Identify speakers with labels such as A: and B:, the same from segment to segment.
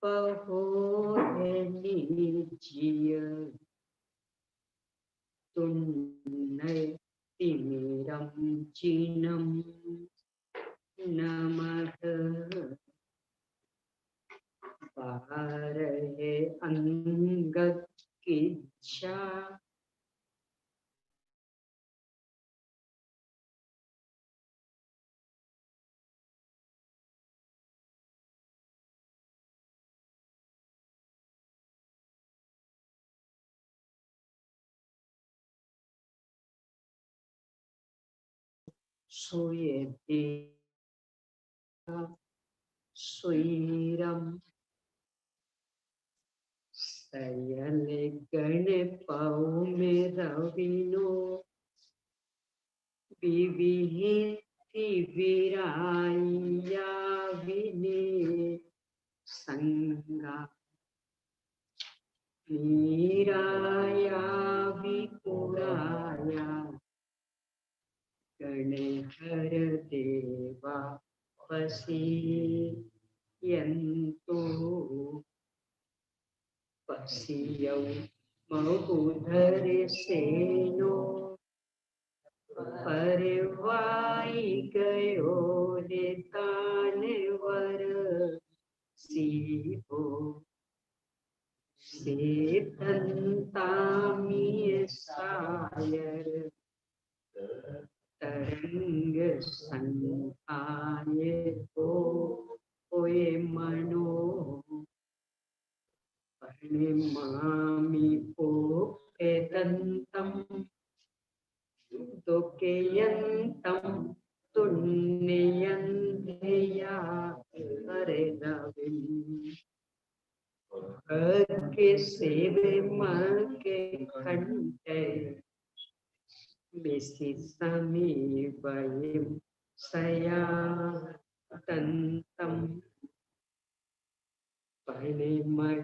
A: पहोनिजिय तुन्नय तिमिरम चीनम नमः बारहे अंगद किच्छा सोयते सुईरम सयल गण पाऊ में रविनो विविहिति विराया विने संगा मीराया विपुराया गणहर देवा वसी यंतो पसियौ महुधर सेनो परवाई गयो नितान वर सीहो सेतंतामिय सायर तरंग संहाय को ओए मनो परिमामि पोकेतंतम तोकेयंतम तुन्नयंधेया हरे रविम के सेवे मके खंडे बेसी समीपयम सया तंतम परिमय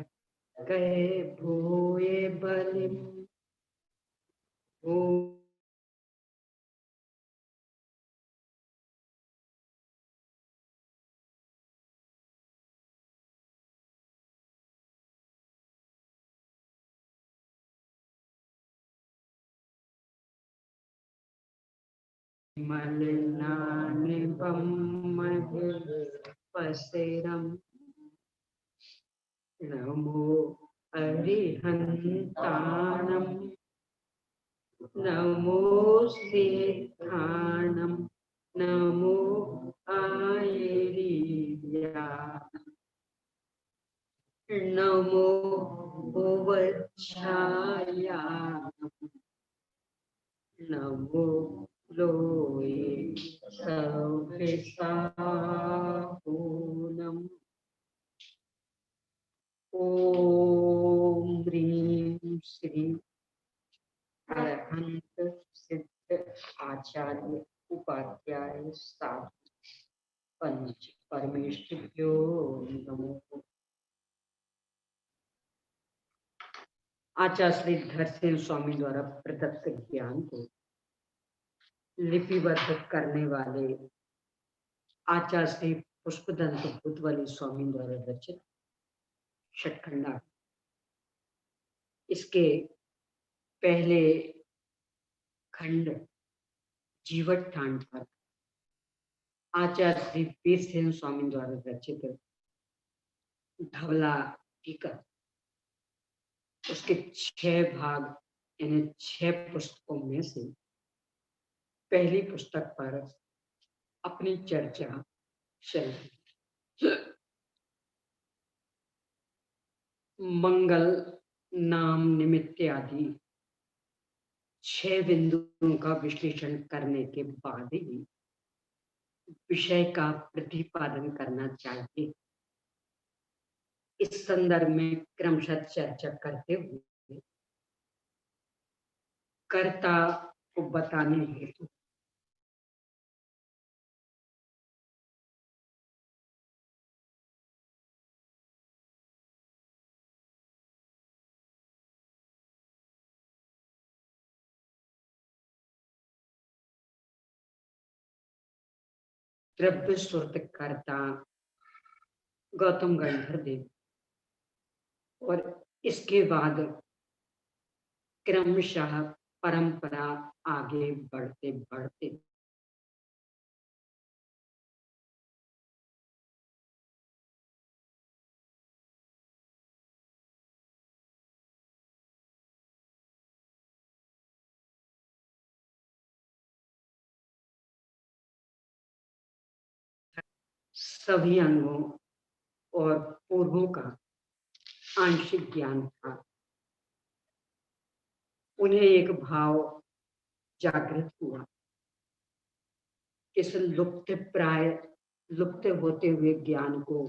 A: गए भूये बलिम मलिनानिपम महे पसेरम नमो अरिहंताणम नमो सिद्धाणम नमो आयरिया नमो भुवच्छाया नमो लोये सविसापूनम ओम ह्रीं श्री अरहंत सिद्ध आचार्य उपाध्याय साधु पंच परमेष्ठिभ्यो नमो। आचार्य श्री धरसेन स्वामी द्वारा प्रदत्त ज्ञान को लिपिबद्ध करने वाले आचार्य श्री पुष्पदंत भूतवाली स्वामी द्वारा रचित षटखंडा, इसके पहले खंड जीवट ठाण पर आचार्य श्री बीरसेन स्वामी द्वारा रचित धवला टीका, उसके 6 भाग यानी 6 पुस्तकों में से पहली पुस्तक पर अपनी चर्चा चल रही। मंगल नाम निमित्त आदि 6 बिंदुओं का विश्लेषण करने के बाद ही विषय का प्रतिपादन करना चाहिए। इस संदर्भ में क्रमशः चर्चा करते हुए कर्ता को बताने हेतु द्रव्य सुरतकर्ता गौतम गंधर देव और इसके बाद क्रमशः परंपरा आगे बढ़ते बढ़ते सभी अंगों और पूर्वों का आंशिक ज्ञान था। उन्हें एक भाव जागृत हुआ, इस लुप्त होते हुए ज्ञान को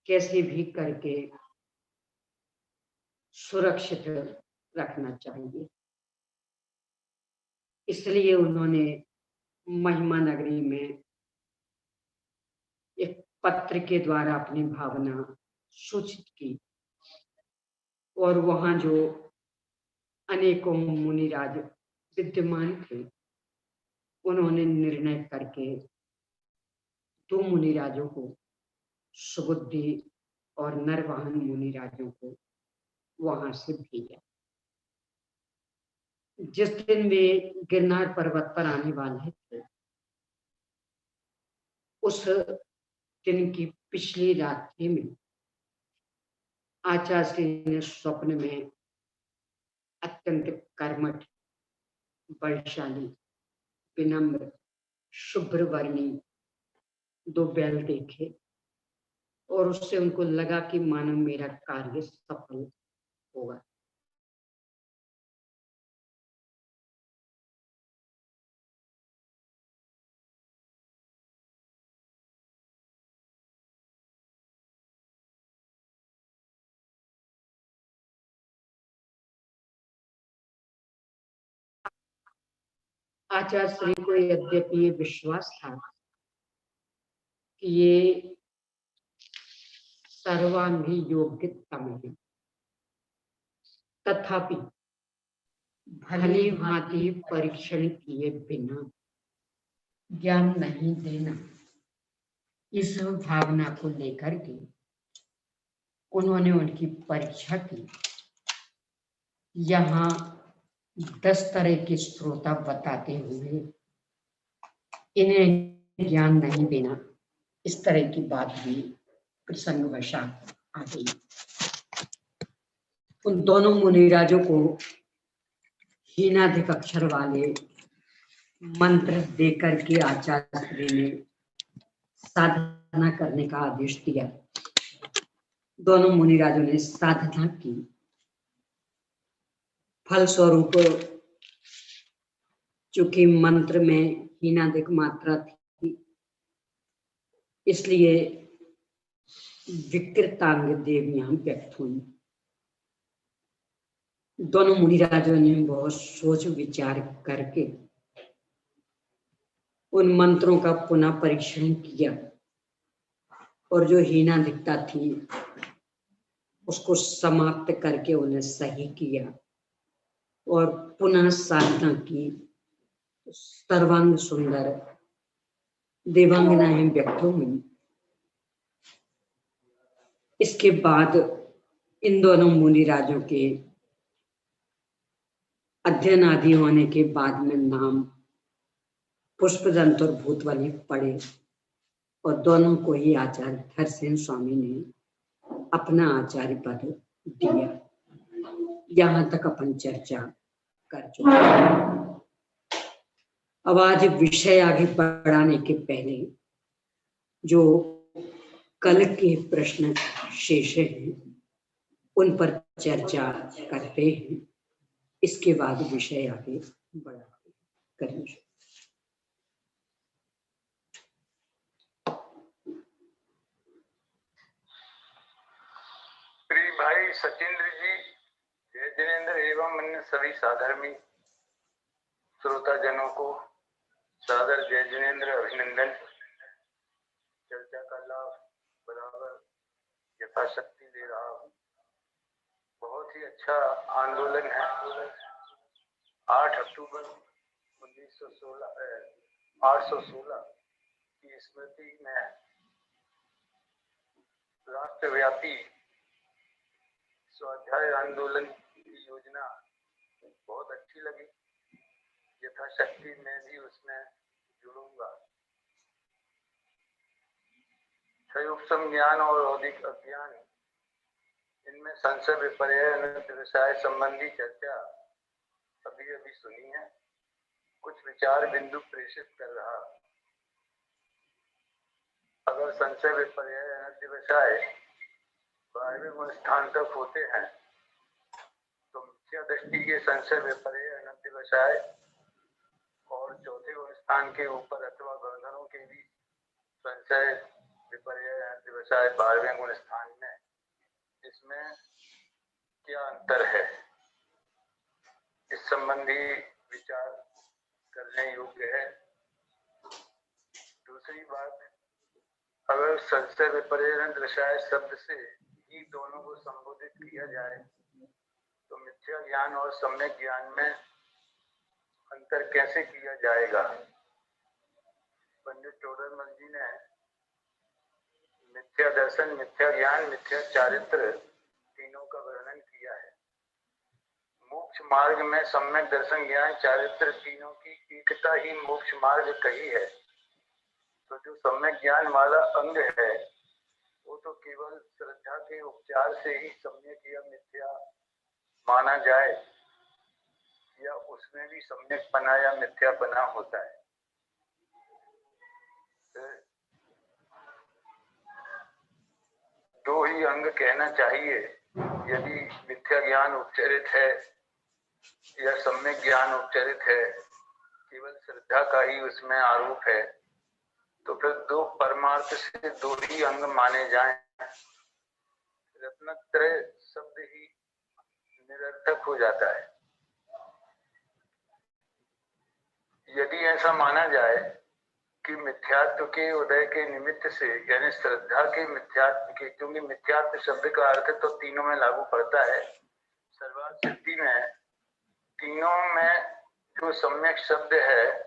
A: कैसे भी करके सुरक्षित रखना चाहिए। इसलिए उन्होंने महिमा नगरी में एक पत्र के द्वारा अपनी भावना सूचित की और वहां जो अनेकों मुनिराज विद्यमान थे, उन्होंने निर्णय करके 2 मुनिराजों को, सुबुद्धि और नरवाहन मुनिराजों को वहां से भेजा। जिस दिन वे गिरनार पर्वत पर आने वाले थे, उस दिन की पिछली रात्रि में आचार्य ने स्वप्न में अत्यंत कर्मठ, बलशाली, विनम्र, शुभ्रवर्णी 2 बैल देखे और उससे उनको लगा कि मानो मेरा कार्य सफल होगा। आचार्य श्री को यद्यपि ये विश्वास था कि ये सर्वांगी योग्यतम है, तथापि भली भांति परीक्षण किए बिना ज्ञान नहीं देना, इस भावना को लेकर के उन्होंने उनकी परीक्षा की। यहाँ 10 तरह के श्रोता बताते हुए इन्हें ज्ञान नहीं देना, इस तरह की बात भी प्रसंगवशात आ गई। उन दोनों मुनिराजों को हीनाधिक अक्षर वाले मंत्र देकर के आचार्य ने साधना करने का आदेश दिया। दोनों मुनिराजों ने साधना की। फलस्वरूप चूंकि मंत्र में हीनाधिक मात्रा थी, इसलिए विकृतांग देवियां व्यक्त हुई। दोनों मुनिराजों ने बहुत सोच विचार करके उन मंत्रों का पुनः परीक्षण किया और जो हीनाधिकता थी उसको समाप्त करके उन्हें सही किया और पुनः साधना की। सर्वांग सुंदर देवांगनाएं व्यक्त हुई। इसके बाद इन दोनों मुनिराजों के अध्ययन आदि होने के बाद में नाम पुष्पदंत और भूतवली पड़े और दोनों को ही आचार्य धरसेन स्वामी ने अपना आचार्य पद दिया। यहां तक अपन चर्चा कर चुके हैं। अब आज विषय आगे बढ़ाने के पहले जो कल के प्रश्न शेष हैं उन पर चर्चा करते हैं, इसके बाद विषय आगे बढ़ाते करेंगे।
B: प्रिय भाई सचिंद्र जी, जय जिनेन्द्र एवं अन्य सभी साधर्मी श्रोता जनों को सादर जय जिनेन्द्र, अभिनंदन। चर्चा का लाभ बराबर यथाशक्ति ले रहा हूँ। बहुत ही अच्छा आंदोलन है। 8 अक्टूबर 816 की स्मृति में राष्ट्रव्यापी स्वाध्याय आंदोलन की योजना बहुत अच्छी लगी। यथाशक्ति मैं भी उसमें जुड़ूंगा। क्षयोपम ज्ञान और औदिक अज्ञान, इनमें संशय विपर्य अनंत विषय संबंधी चर्चा अभी अभी सुनी है। कुछ विचार बिंदु प्रेषित कर रहा। अगर संशय विपर्य अनंत विषय बारहवें गुण स्थान तक होते हैं तो मिथ्या दृष्टि के संशय विपर्य अनंत विषय और चौथे गुण स्थान के ऊपर अथवा गणधरों के भी संशय विपर्य अनंत विषय बारहवें गुण स्थान में, इसमें क्या अंतर है, इस संबंधी विचार करने योग्य है। दूसरी बात, अगर संशय विपर्य अनंत विषय शब्द से ही दोनों को संबोधित किया जाए तो मिथ्या ज्ञान और सम्यक ज्ञान में अंतर कैसे किया जाएगा। पंडित टोडरमल जी ने मिथ्या दर्शन, मिथ्या ज्ञान, मिथ्या चारित्र तीनों का वर्णन किया है। मोक्ष मार्ग में सम्यक दर्शन, ज्ञान, चारित्र तीनों की एकता ही मोक्ष मार्ग कही है। तो जो सम्यक ज्ञान वाला अंग है वो तो केवल श्रद्धा के उपचार से ही सम्यक या मिथ्या माना जाए, या उसमें भी सम्यक पना या मिथ्या पना होता है। दो ही अंग कहना चाहिए। यदि मिथ्या ज्ञान उपचरित है या सम्यक ज्ञान उपचरित है, केवल श्रद्धा का ही उसमें आरोप है, तो फिर दो परमार्थ से दो ही अंग माने जाएं। रत्नत्रय शब्द ही निरर्थक हो जाता है। यदि ऐसा माना जाए कि मिथ्यात्व के उदय के निमित्त से, यानी श्रद्धा के मिथ्यात्व के, क्योंकि मिथ्यात्व शब्द का अर्थ तो तीनों में लागू पड़ता है। सर्वार्थ सिद्धि में तीनों में जो सम्यक शब्द है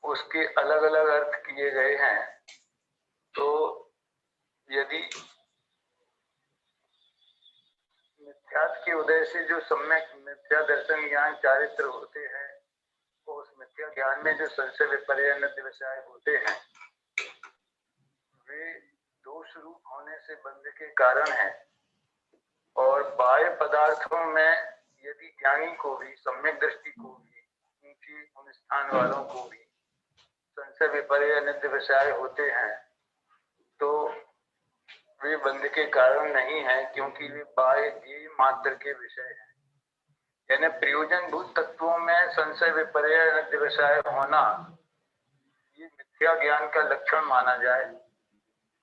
B: उसके अलग अलग अर्थ किए गए हैं। तो यदि मिथ्यात्व के उदय से जो सम्यक मिथ्या दर्शन, ज्ञान, चारित्र होते हैं, तो उस मिथ्या ज्ञान में जो संशय विपर्य अनंत विषय होते हैं वे दोष रूप होने से बंध के कारण है। और बाह्य पदार्थों में यदि ज्ञानी को भी, सम्यक दृष्टि को भी, ऊंचे गुण स्थान वालों को भी संशय विपर्य अनंत विषय होते हैं तो वे बंध के कारण नहीं है, क्योंकि वे बाह्य ज्ञेय मात्र के विषय हैं। यानी प्रयोजन भूत तत्वों में संशय विपर्य अनंत विषय होना ये मिथ्या ज्ञान का लक्षण माना जाए,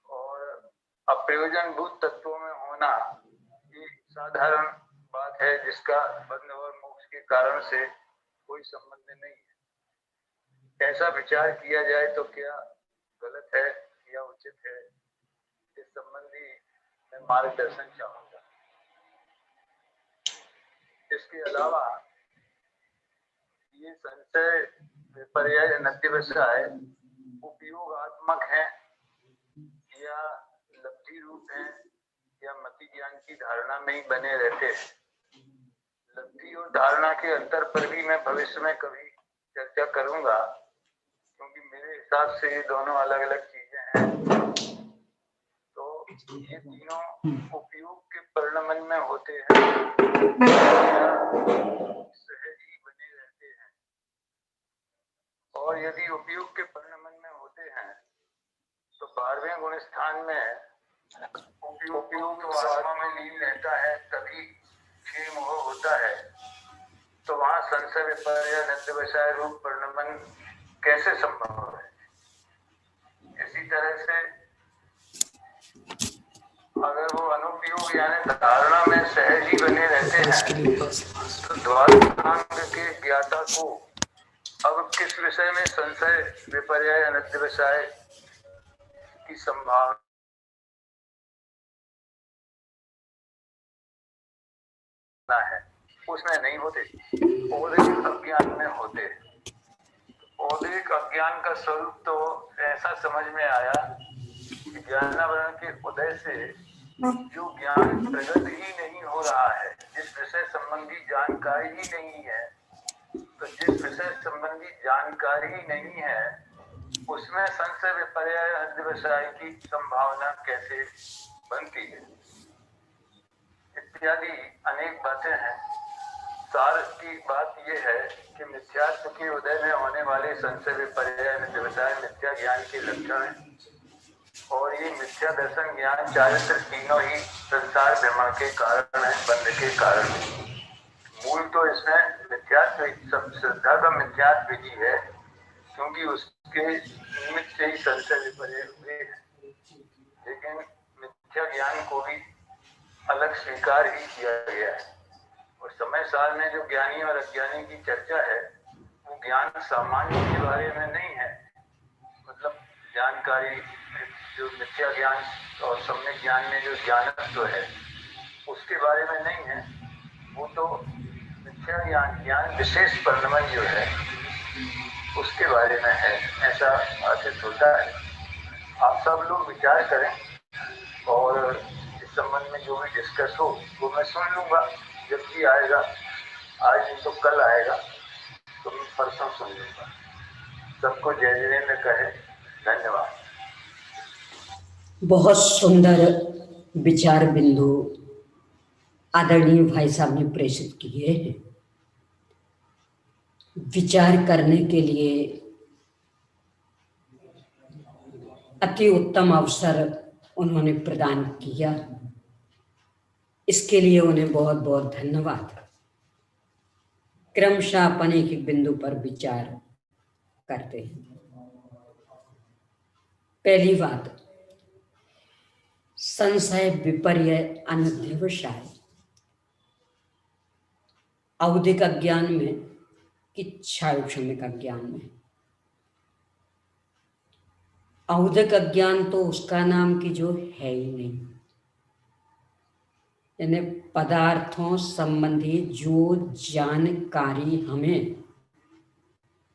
B: और अप्रयोजन भूत तत्वों में होना ये साधारण बात है, जिसका बंध और मोक्ष के कारण से कोई संबंध नहीं है। ऐसा विचार किया जाए तो क्या गलत है या उचित है, इस संबंधी मैं मार्गदर्शन चाहूंगा। इसके अलावा ये संशय विपर्य अनंत विषय उपयोगात्मक है या लब्धि रूप है या मति ज्ञान की धारणा में ही बने रहते हैं। लब्धि और धारणा के अंतर पर भी मैं भविष्य में कभी चर्चा करूंगा, क्योंकि मेरे हिसाब से ये दोनों अलग अलग चीजें हैं। तो ये तीनों उपयोग के परिणमन में होते हैं या सहज ही बने रहते हैं। और यदि उपयोग के परिणमन में होते हैं तो 12वें गुण स्थान में उपयोग आत्मा में लीन रहता है, तभी क्षीण मोह होता है। तो वहां संशय विपर्य अनंत विषय रूप परिणमन कैसे संभव है। इसी तरह से अगर वो अनुपयोग यानी धारणा में सहज ही बने रहते हैं तो द्वादशांग के ज्ञाता को अब किस विषय में संशय विपर्य अनंत विषय की संभावना है, उसमें नहीं होते, औदिक अज्ञान में होते। औदिक अज्ञान का स्वरूप तो ऐसा समझ में आया कि ज्ञानावरण के उदय से जो ज्ञान प्रगट ही नहीं हो रहा है, जिस विषय संबंधी जानकारी ही नहीं है, तो जिस विषय संबंधी जानकारी ही नहीं है उसमें संशय विपर्य अध्यवसाय की संभावना कैसे बनती है, इत्यादि अनेक बातें हैं। सार की बात यह है कि मिथ्यात्व के उदय में होने वाले संशय विपर्य अध्यवसाय मिथ्या ज्ञान के लक्षण है, और ये मिथ्या दर्शन ज्ञान चारित्र तीनों ही संसार भ्रमण के कारण है, बंध के कारण है। मूल तो इसमें मिथ्यात्व, श्रद्धा का मिथ्यात्व ही है, क्योंकि उसके निमित्त से ही संशय विपर्य हुए हैं। लेकिन मिथ्या ज्ञान को भी अलग स्वीकार ही किया गया है, और समय साल में जो ज्ञानी और अज्ञानी की चर्चा है वो ज्ञान सामान्य के बारे में नहीं है, मतलब जानकारी जो मिथ्या ज्ञान और सम्यक ज्ञान में जो ज्ञानत्व है उसके बारे में नहीं है, वो तो मिथ्या ज्ञान विशेष परिणमन जो है उसके बारे में है, ऐसा आसित होता है। आप सब लोग विचार करें और इस संबंध में जो भी डिस्कस हो वो मैं सुन लूंगा जब भी आएगा, आज नहीं तो कल आएगा, तो मैं परसों सुन लूंगा। सबको जय जिनेंद्र कहे, धन्यवाद।
A: बहुत सुंदर विचार बिंदु आदरणीय भाई साहब ने प्रेषित किए हैं। विचार करने के लिए अति उत्तम अवसर उन्होंने प्रदान किया, इसके लिए उन्हें बहुत बहुत धन्यवाद। क्रमशः अपन एक एक बिंदु पर विचार करते हैं। पहली बात, संशय विपर्य अनध्यवसाय। औदिक अज्ञान में कि क्षायोक्षमिक अज्ञान में। औदिक अज्ञान तो उसका नाम की जो है ही नहीं, यानी पदार्थों संबंधी जो जानकारी हमें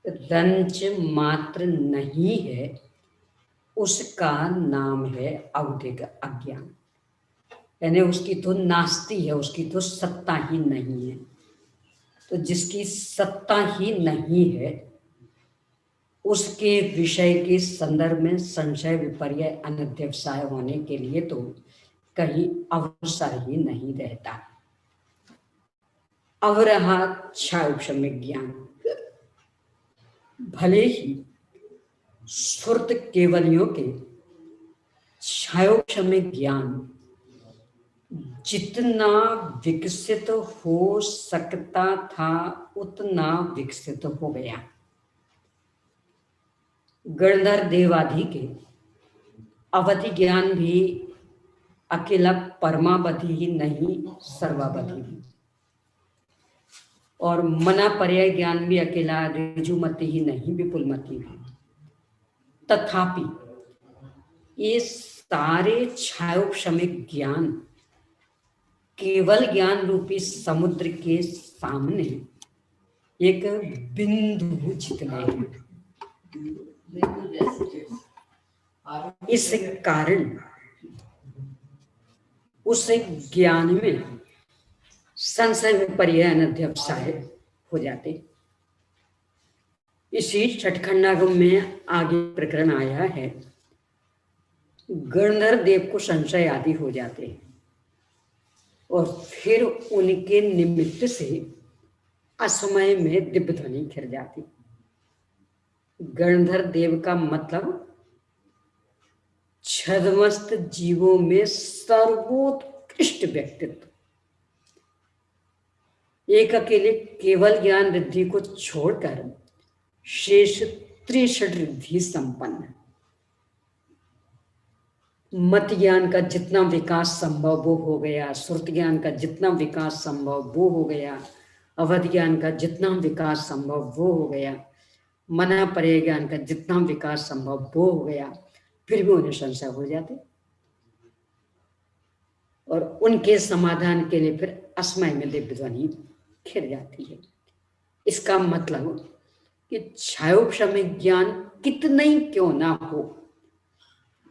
A: रंच मात्र नहीं है उसका नाम है औदिक अज्ञान, यानी उसकी तो नास्ति है, उसकी तो सत्ता ही नहीं है। तो जिसकी सत्ता ही नहीं है उसके विषय के संदर्भ में संशय विपर्य अनध्यवसाय होने के लिए तो कहीं अवसर ही नहीं रहता। अब रहा क्षायोक्षमिक ज्ञान, भले ही स्फुर्त केवलियों के क्षायोक्षमिक ज्ञान जितना विकसित हो सकता था उतना विकसित हो गया। गणधर देवादि के अवधि ज्ञान भी अकेला परमावधि ही नहीं, सर्वावधि भी, और मना पर्याय ज्ञान भी अकेला ऋजुमति ही नहीं, विपुलमति भी। तथापि ये सारे क्षायोक्षमिक ज्ञान केवल ज्ञान रूपी समुद्र के सामने एक बिंदु जितने हैं। इस कारण उस ज्ञान में संशय विपर्य अनध्यवसाय हो जाते। इसी छठखंडागम में आगे प्रकरण आया है, गणधर देव को संशय आदि हो जाते हैं और फिर उनके निमित्त से असमय में दिव्य ध्वनि खिर जाती। गणधर देव का मतलब छद्मस्त जीवों में सर्वोत्कृष्ट व्यक्तित्व, एक अकेले केवल ज्ञान रिद्धि को छोड़कर शेष त्रिषड रिद्धि संपन्न। मत ज्ञान का जितना विकास संभव वो हो गया, श्रुत ज्ञान का जितना विकास संभव वो हो गया, अवध ज्ञान का जितना विकास संभव वो हो गया, मना पर्याय ज्ञान का जितना विकास संभव वो हो गया, फिर भी उन्हें संशय हो जाते और उनके समाधान के लिए फिर असमय में दिव्य ध्वनि खिर जाती है। इसका मतलब कि क्षायोक्षमिक ज्ञान कितना ही क्यों ना हो,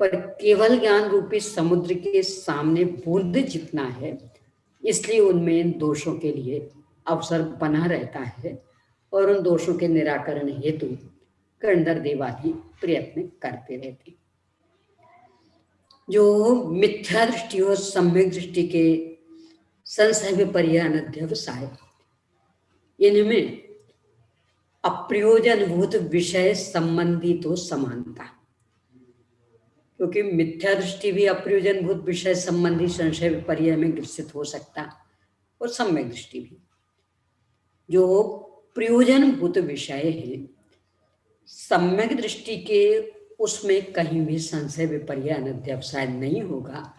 A: पर केवल ज्ञान रूपी समुद्र के सामने बूंद जितना है, इसलिए उनमें दोषों के लिए अवसर बना रहता है और उन दोषों के निराकरण हेतु कण्डर देवादि प्रयत्न करते रहते हैं। जो मिथ्या दृष्टि और सम्यक दृष्टि के संशय विपर्य अनध्यवसाय, इनमें अप्रयोजनभूत विषय संबंधी तो समानता, क्योंकि मिथ्या दृष्टि भी अप्रयोजनभूत विषय संबंधी संशय विपर्य में ग्रसित हो सकता, और सम्यक दृष्टि भी। जो प्रयोजनभूत विषय है, सम्यक दृष्टि के उसमें कहीं भी संशय विपर्य अनध्यवसाय नहीं होगा,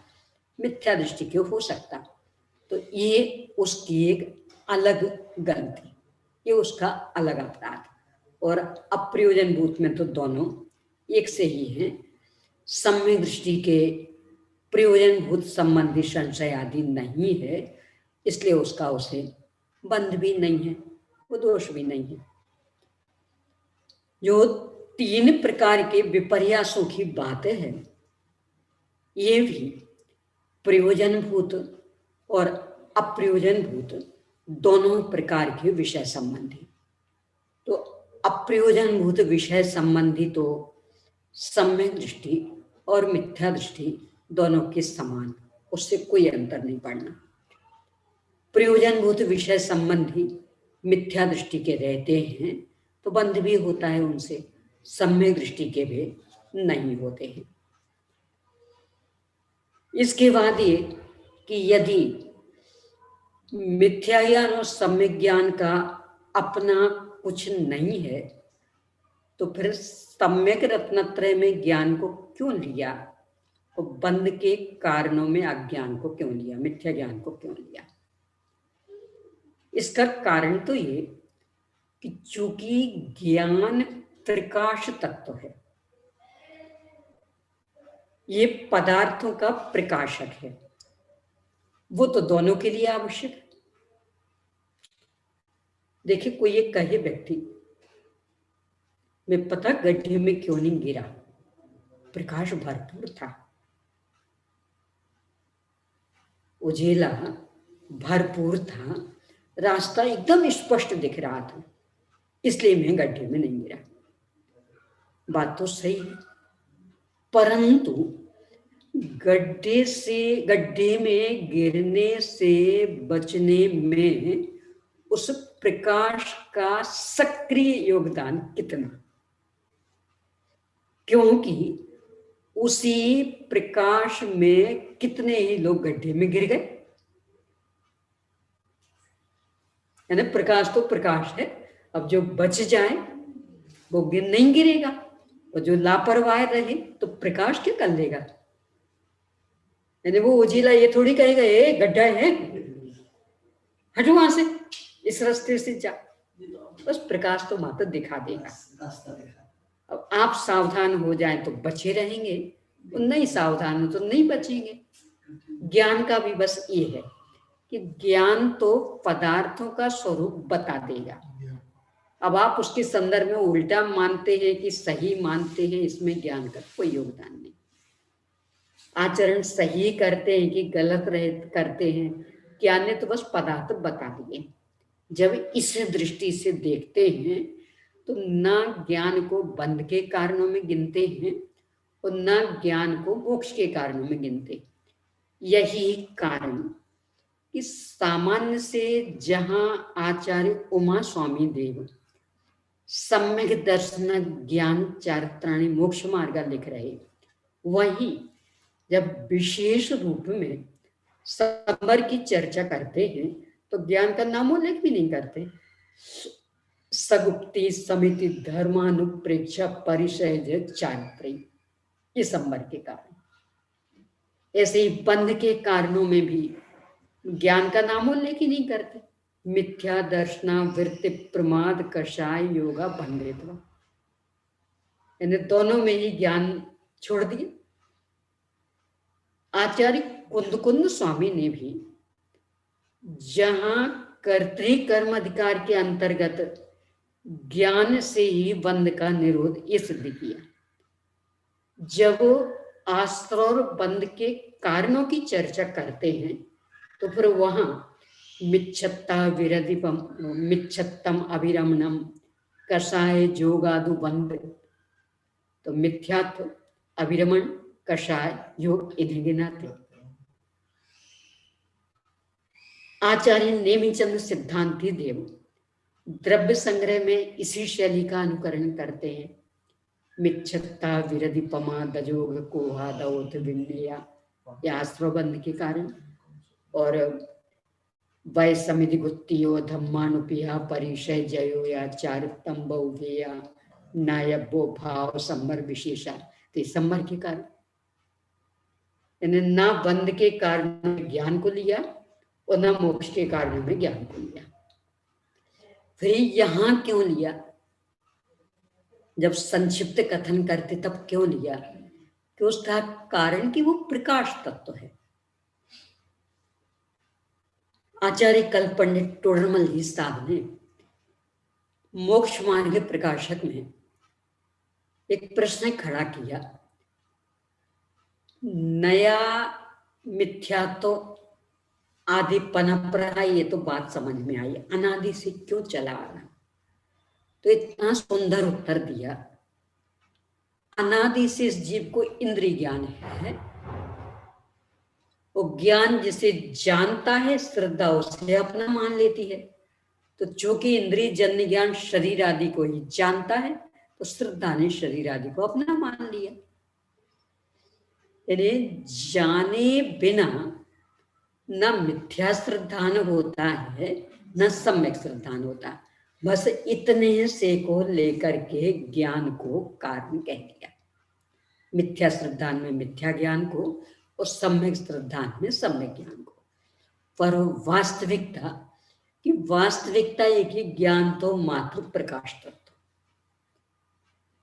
A: मिथ्या दृष्टि के हो सकता। तो ये उसकी एक अलग गलती, ये उसका अलग अपराध। और अप्रयोजनभूत में तो दोनों एक से ही हैं। सम्यक दृष्टि के प्रयोजनभूत संबंधी संशय आदि नहीं है, इसलिए उसका उसे बंध भी नहीं है, वो दोष भी नहीं है। जो 3 प्रकार के विपर्यासों की बातें हैं, ये भी प्रयोजनभूत और अप्रयोजनभूत दोनों प्रकार के विषय संबंधी। तो अप्रयोजनभूत विषय संबंधी तो सम्यक दृष्टि और मिथ्या दृष्टि दोनों के समान, उससे कोई अंतर नहीं पड़ना। प्रयोजनभूत विषय संबंधी मिथ्या दृष्टि के रहते हैं तो बंध भी होता है उनसे, सम्यक दृष्टि के भी नहीं होते हैं। इसके बाद ये कि यदि मिथ्या ज्ञान और सम्यक ज्ञान का अपना कुछ नहीं है, तो फिर सम्यक रत्नत्रय में ज्ञान को क्यों लिया और बंध के कारणों में अज्ञान को क्यों लिया, मिथ्या ज्ञान को क्यों लिया? इसका कारण तो ये कि चूंकि ज्ञान प्रकाश तत्व है, ये पदार्थों का प्रकाशक है, वो तो दोनों के लिए आवश्यक है। देखिए, कोई एक कहे व्यक्ति, मैं पता गड्ढे में क्यों नहीं गिरा, प्रकाश भरपूर था, उजेला भरपूर था, रास्ता एकदम स्पष्ट दिख रहा था, इसलिए मैं गड्ढे में नहीं गिरा। बात तो सही है, परंतु गड्ढे में गिरने से बचने में उस प्रकाश का सक्रिय योगदान कितना? क्योंकि उसी प्रकाश में कितने ही लोग गड्ढे में गिर गए। यानी प्रकाश तो प्रकाश है, अब जो बच जाए वो नहीं गिरेगा, और जो लापरवाह रहे तो प्रकाश क्या कर लेगा? यानी वो उजीला ये थोड़ी कहेगा ए गड्ढा है, हटो वहां से, इस रास्ते से जा, बस प्रकाश तो मात्र दिखा देगा। अब आप सावधान हो जाएं तो बचे रहेंगे, नहीं सावधान हो तो नहीं बचेंगे। ज्ञान का भी बस ये है कि ज्ञान तो पदार्थों का स्वरूप बता देगा। अब आप उसके संदर्भ में उल्टा मानते हैं कि सही मानते हैं, इसमें ज्ञान का कोई योगदान नहीं। आचरण सही करते हैं कि गलत करते हैं, ज्ञान ने तो बस पदार्थ बता दिए। जब इस दृष्टि से देखते हैं तो न ज्ञान को बंध के कारणों में गिनते हैं और न ज्ञान को मोक्ष के कारणों में गिनते। यही कारण कि सामान्य से जहां आचार्य उमा स्वामी देव सम्यक दर्शन ज्ञान चारित्राणी मोक्ष मार्ग लिख रहे, वहीं जब विशेष रूप में संबर की चर्चा करते हैं तो ज्ञान का नामोल्लेख भी नहीं करते। सगुप्ति समिति धर्मानुप्रेक्षा परिचय चारित्री, ये संबर के कारण। ऐसे ही बंध के कारणों में भी ज्ञान का नामोल्लेख ही नहीं करते। मिथ्या दर्शना वृत्ति प्रमाद कषाय योगा बंधेत्व, यानी दोनों में ही ज्ञान छोड़ दिया। आचार्य कुंद स्वामी ने भी जहां कर्तृकर्म अधिकार के अंतर्गत ज्ञान से ही बंध का निरोध ये सिद्ध किया, जब आश्रय और बंध के कारणों की चर्चा करते हैं तो फिर वहां मिच्छत्तम अभिरमणम कषाय जोगादु बंध, तो मिथ्यात्व, अभिरमण, कषाय, योग इन्हें गिनाते। आचार्य नेमिचंद सिद्धांति देव द्रव्य संग्रह में इसी शैली का अनुकरण करते हैं। मिच्छत्ता विरधिपमा दजोग कोहा दौत विन्या, या आश्रबंध के कारण, और वै समिधि गुत्तियो धम्मानुपिया परिशय जयो या चारितम बहुवेया नायबो भाव सम्मर विशेषा, तो सम्मर के कारण, यानी ना बंध के कारण में ज्ञान को लिया और ना मोक्ष के कारण में ज्ञान को लिया। फिर यहां क्यों लिया? जब संक्षिप्त कथन करते तब क्यों लिया? कि उसका कारण कि वो प्रकाश तत्व है। आचार्य कल पंडित टोडरमल जी साहब ने मोक्ष मार्ग के प्रकाशक में एक प्रश्न खड़ा किया, नया मिथ्या तो आदि पनप रहा, ये तो बात समझ में आई, अनादि से क्यों चला आ रहा? तो इतना सुंदर उत्तर दिया, अनादि से इस जीव को इंद्रिय ज्ञान है, वो ज्ञान जिसे जानता है श्रद्धा उसे अपना मान लेती है। तो चूंकि इंद्रिय जन्य ज्ञान शरीर आदि को ही जानता है तो श्रद्धा ने शरीर आदि को अपना मान लिया। यानी जाने बिना न मिथ्या श्रद्धान होता है न सम्यक श्रद्धान होता है। बस इतने से को लेकर के ज्ञान को कारण कह दिया। मिथ्या श्रद्धान में मिथ्या ज्ञान को और सम्यक श्रद्धान में सम्यक ज्ञान को। पर वास्तविकता कि वास्तविकता एक ही ज्ञान तो मात्र प्रकाश तत्व,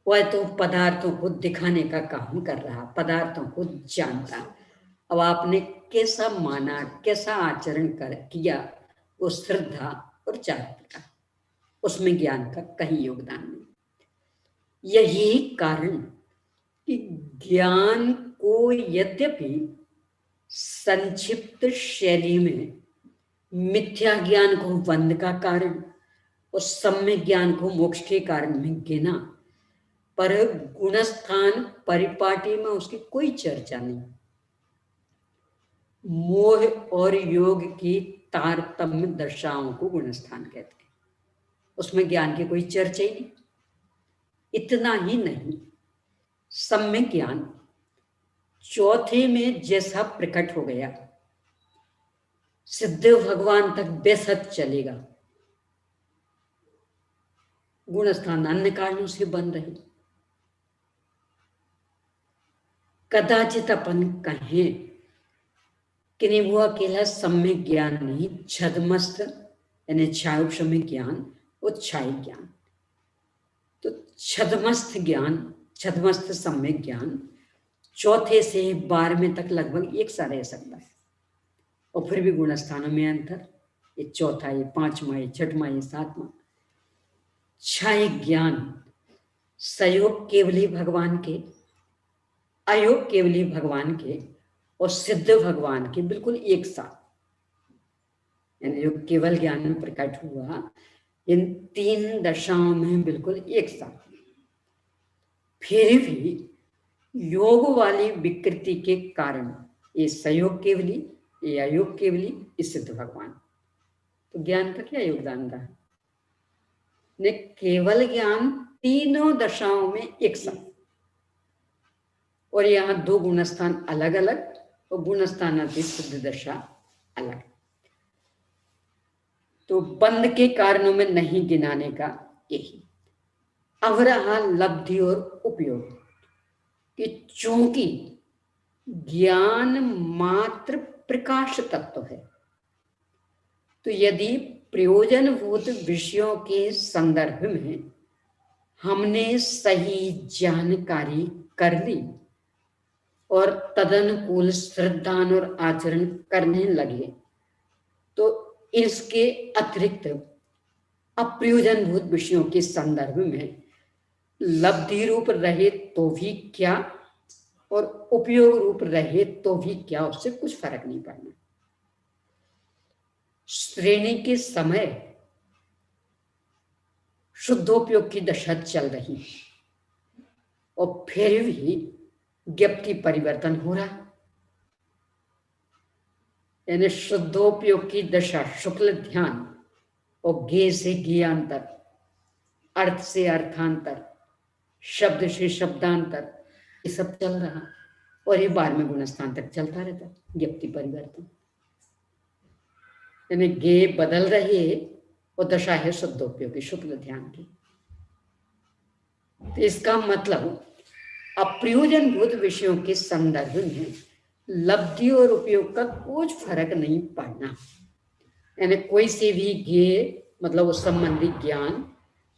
A: वह तो पदार्थों को दिखाने का काम कर रहा, पदार्थों को जानता। अब आपने कैसा माना, कैसा आचरण किया, वो श्रद्धा और चारित्रिक, उसमें ज्ञान का कहीं योगदान नहीं। यही कारण कि ज्ञान को यद्यपि संक्षिप्त शैली में मिथ्या ज्ञान को बंध का कारण और सम्यक ज्ञान को मोक्ष के कारण में गिना, पर गुणस्थान परिपाटी में उसकी कोई चर्चा नहीं। मोह और योग की तारतम्य दशाओं को गुणस्थान कहते हैं, उसमें ज्ञान की कोई चर्चा ही नहीं। इतना ही नहीं, सम्यक ज्ञान चौथे में जैसा प्रकट हो गया, सिद्ध भगवान तक बेसत चलेगा। गुणस्थान अन्य कारणों से बंद रहे। कदाचित अपन कहें कि नहीं, वो अकेला सम्यक ज्ञान नहीं, छदमस्त यानी छायोपशम्य ज्ञान और छाई ज्ञान। तो छदमस्त ज्ञान, छदमस्त सम्यक ज्ञान चौथे से 12वें तक लगभग एक सा रह सकता है, और फिर भी गुणस्थानों में अंतर, ये चौथा, ये 5वां, ये 6वां, ये 7वां। छाई ज्ञान सयोग केवली भगवान के, अयोग केवली भगवान के और सिद्ध भगवान के बिल्कुल एक साथ, यानी जो केवल ज्ञान में प्रकट हुआ इन 3 दशाओं में बिल्कुल एक साथ। फिर भी योग वाली विकृति के कारण ये सयोग केवली, ये अयोग केवली, ये सिद्ध भगवान। तो ज्ञान का क्या योगदान रहा? ने केवल ज्ञान तीनों दशाओं में एक साथ, और यहाँ 2 गुणस्थान अलग अलग और गुणस्थानातीत सिद्ध दशा अलग। तो बंध के कारणों में नहीं गिनाने का यही। अब रहा लब्धि और उपयोग कि चूंकि ज्ञान मात्र प्रकाश तत्व है, तो यदि प्रयोजनभूत विषयों के संदर्भ में हमने सही जानकारी कर ली और तदनुकूल श्रद्धान और आचरण करने लगे, तो इसके अतिरिक्त अप्रयोजनभूत विषयों के संदर्भ में लब्धि रूप रहे तो भी क्या और उपयोग रूप रहे तो भी क्या, उससे कुछ फर्क नहीं पड़ना। श्रेणी के समय शुद्धोपयोग की दशा चल रही और फिर भी ज्ञप्ति परिवर्तन हो रहा, यानी शुद्धोपयोग की दशा शुक्ल ध्यान और गे से ज्ञांतर, अर्थ से अर्थांतर, शब्द से शब्दांतर, ये सब चल रहा और ये 12वें गुणस्थान तक चलता रहता ज्ञप्ति परिवर्तन, यानी गे बदल रही है और दशा है शुद्धोपयोगी शुक्ल ध्यान की। तो इसका मतलब अप्रयोजनभूत विषयों के संदर्भ में लब्धि और उपयोग का कुछ फर्क नहीं पड़ना, यानी कोई से भी गे मतलब उस संबंधी ज्ञान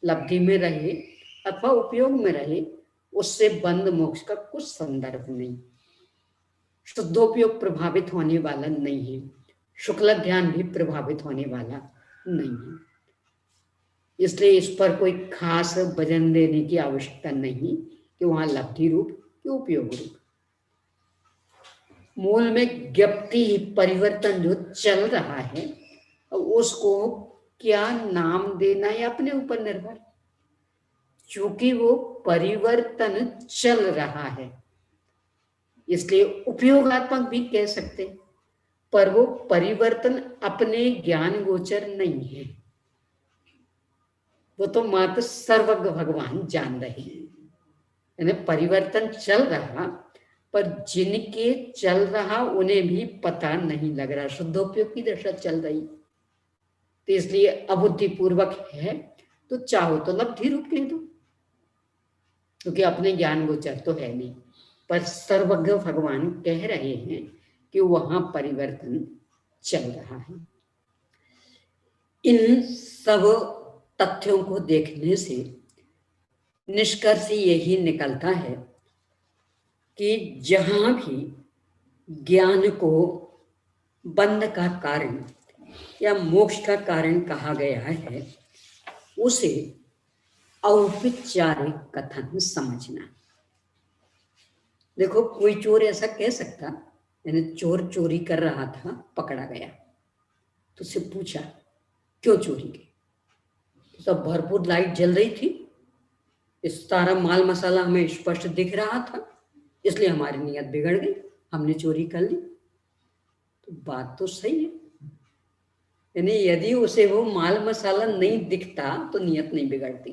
A: लब्धि में रहे अथवा उपयोग में रहे, उससे बंध मोक्ष का कुछ संदर्भ नहीं। शुद्धोपयोग प्रभावित होने वाला नहीं है, शुक्ल ध्यान भी प्रभावित होने वाला नहीं है। इसलिए इस पर कोई खास वजन देने की आवश्यकता नहीं कि वहां लब्धि रूप कि उपयोग रूप। मूल में ज्ञप्ति परिवर्तन जो चल रहा है उसको क्या नाम देना है अपने ऊपर निर्भर, क्योंकि वो परिवर्तन चल रहा है इसलिए उपयोगात्मक भी कह सकते, पर वो परिवर्तन अपने ज्ञान गोचर नहीं है, वो तो मात्र सर्वज्ञ भगवान जान रहे हैं। यानी परिवर्तन चल रहा पर जिनके चल रहा उन्हें भी पता नहीं लग रहा, शुद्धोपयोग की दशा चल रही, तो इसलिए अबुद्धिपूर्वक है तो चाहो तो लब्धि रूप कह दो, क्योंकि अपने ज्ञान गोचर तो है नहीं, पर सर्वज्ञ भगवान कह रहे हैं कि वहां परिवर्तन चल रहा है। इन सब तथ्यों को देखने से निष्कर्ष यही निकलता है कि जहां भी ज्ञान को बंध का कारण या मोक्ष का कारण कहा गया है उसे औपचारिक कथन समझना। देखो कोई चोर ऐसा कह सकता, यानी चोर चोरी कर रहा था पकड़ा गया तो उससे पूछा क्यों चोरी की, तो भरपूर लाइट जल रही थी, इस सारा माल मसाला हमें स्पष्ट दिख रहा था इसलिए हमारी नियत बिगड़ गई, हमने चोरी कर ली। तो बात तो सही है, यानी यदि उसे वो माल मसाला नहीं दिखता तो नियत नहीं बिगड़ती,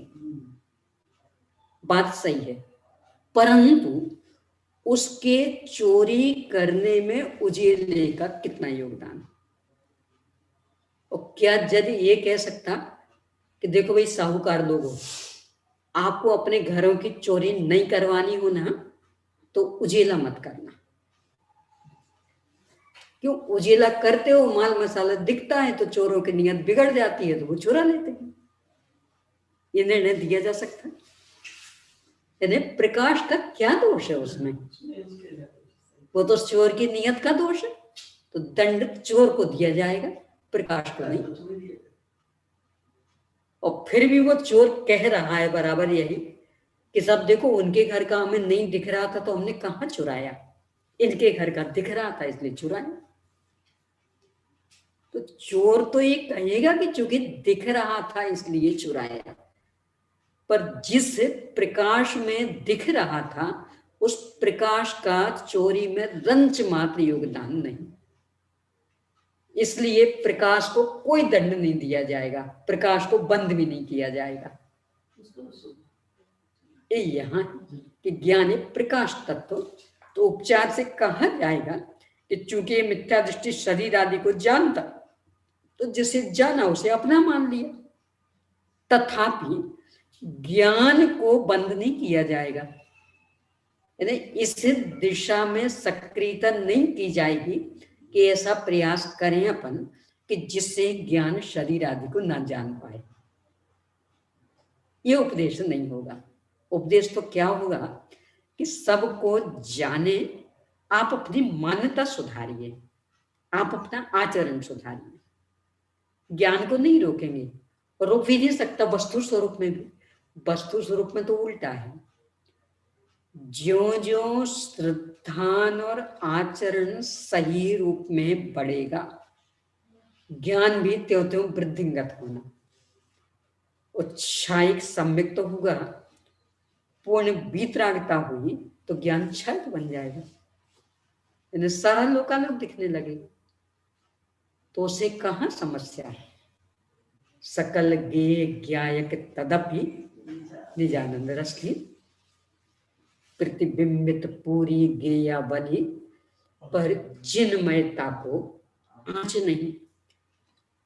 A: बात सही है, परंतु उसके चोरी करने में उजिले का कितना योगदान। और क्या जज ये कह सकता कि देखो भाई साहूकार लोगों, आपको अपने घरों की चोरी नहीं करवानी हो ना तो उजेला मत करना, क्यों उजेला करते हो माल मसाला दिखता है तो चोरों की नियत बिगड़ जाती है तो वो चुरा लेते हैं, ये निर्णय दिया जा सकता है। यानी प्रकाश का क्या दोष है उसमें, वो तो चोर की नियत का दोष है, तो दंड चोर को दिया जाएगा प्रकाश को नहीं। और फिर भी वो चोर कह रहा है बराबर यही कि सब देखो उनके घर का हमें नहीं दिख रहा था तो हमने कहां चुराया, इनके घर का दिख रहा था इसलिए चुराया। तो चोर तो ये कहेगा कि चूंकि दिख रहा था इसलिए चुराया, पर जिस प्रकाश में दिख रहा था उस प्रकाश का चोरी में रंच मात्र योगदान नहीं, इसलिए प्रकाश को कोई दंड नहीं दिया जाएगा, प्रकाश को बंद भी नहीं किया जाएगा। ये यहाँ कि ज्ञान है प्रकाश तत्व, तो उपचार से कहा जाएगा कि चूंकि मिथ्या दृष्टि शरीर आदि को जानता तो जिसे जाना उसे अपना मान लिया, तथापि ज्ञान को बंद नहीं किया जाएगा, यानी इस दिशा में सक्रियता नहीं की जाएगी कि ऐसा प्रयास करें अपन कि जिससे ज्ञान शरीर आदि को ना जान पाए, ये उपदेश नहीं होगा। उपदेश तो क्या होगा कि सबको जाने, आप अपनी मान्यता सुधारिए, आप अपना आचरण सुधारिए, ज्ञान को नहीं रोकेंगे, रोक भी नहीं सकता वस्तु स्वरूप में भी, वस्तु स्वरूप में तो उल्टा है, ज्यों ज्यों श्रद्धान और आचरण सही रूप में बढ़ेगा, ज्ञान भी त्यों त्यों वृद्धिंगत होना, उत्साहिक सम्यक तो होगा, पूर्ण वीतरागता हुई तो ज्ञान क्षय बन जाएगा, यानी सारा लोकालोक दिखने लगे, तो उसे कहाँ समस्या है। सकल गे ज्ञायक तदपि निजानंद रसली प्रतिबिंबित पूरी गेया बनी, पर चिन्मयता को आँच नहीं।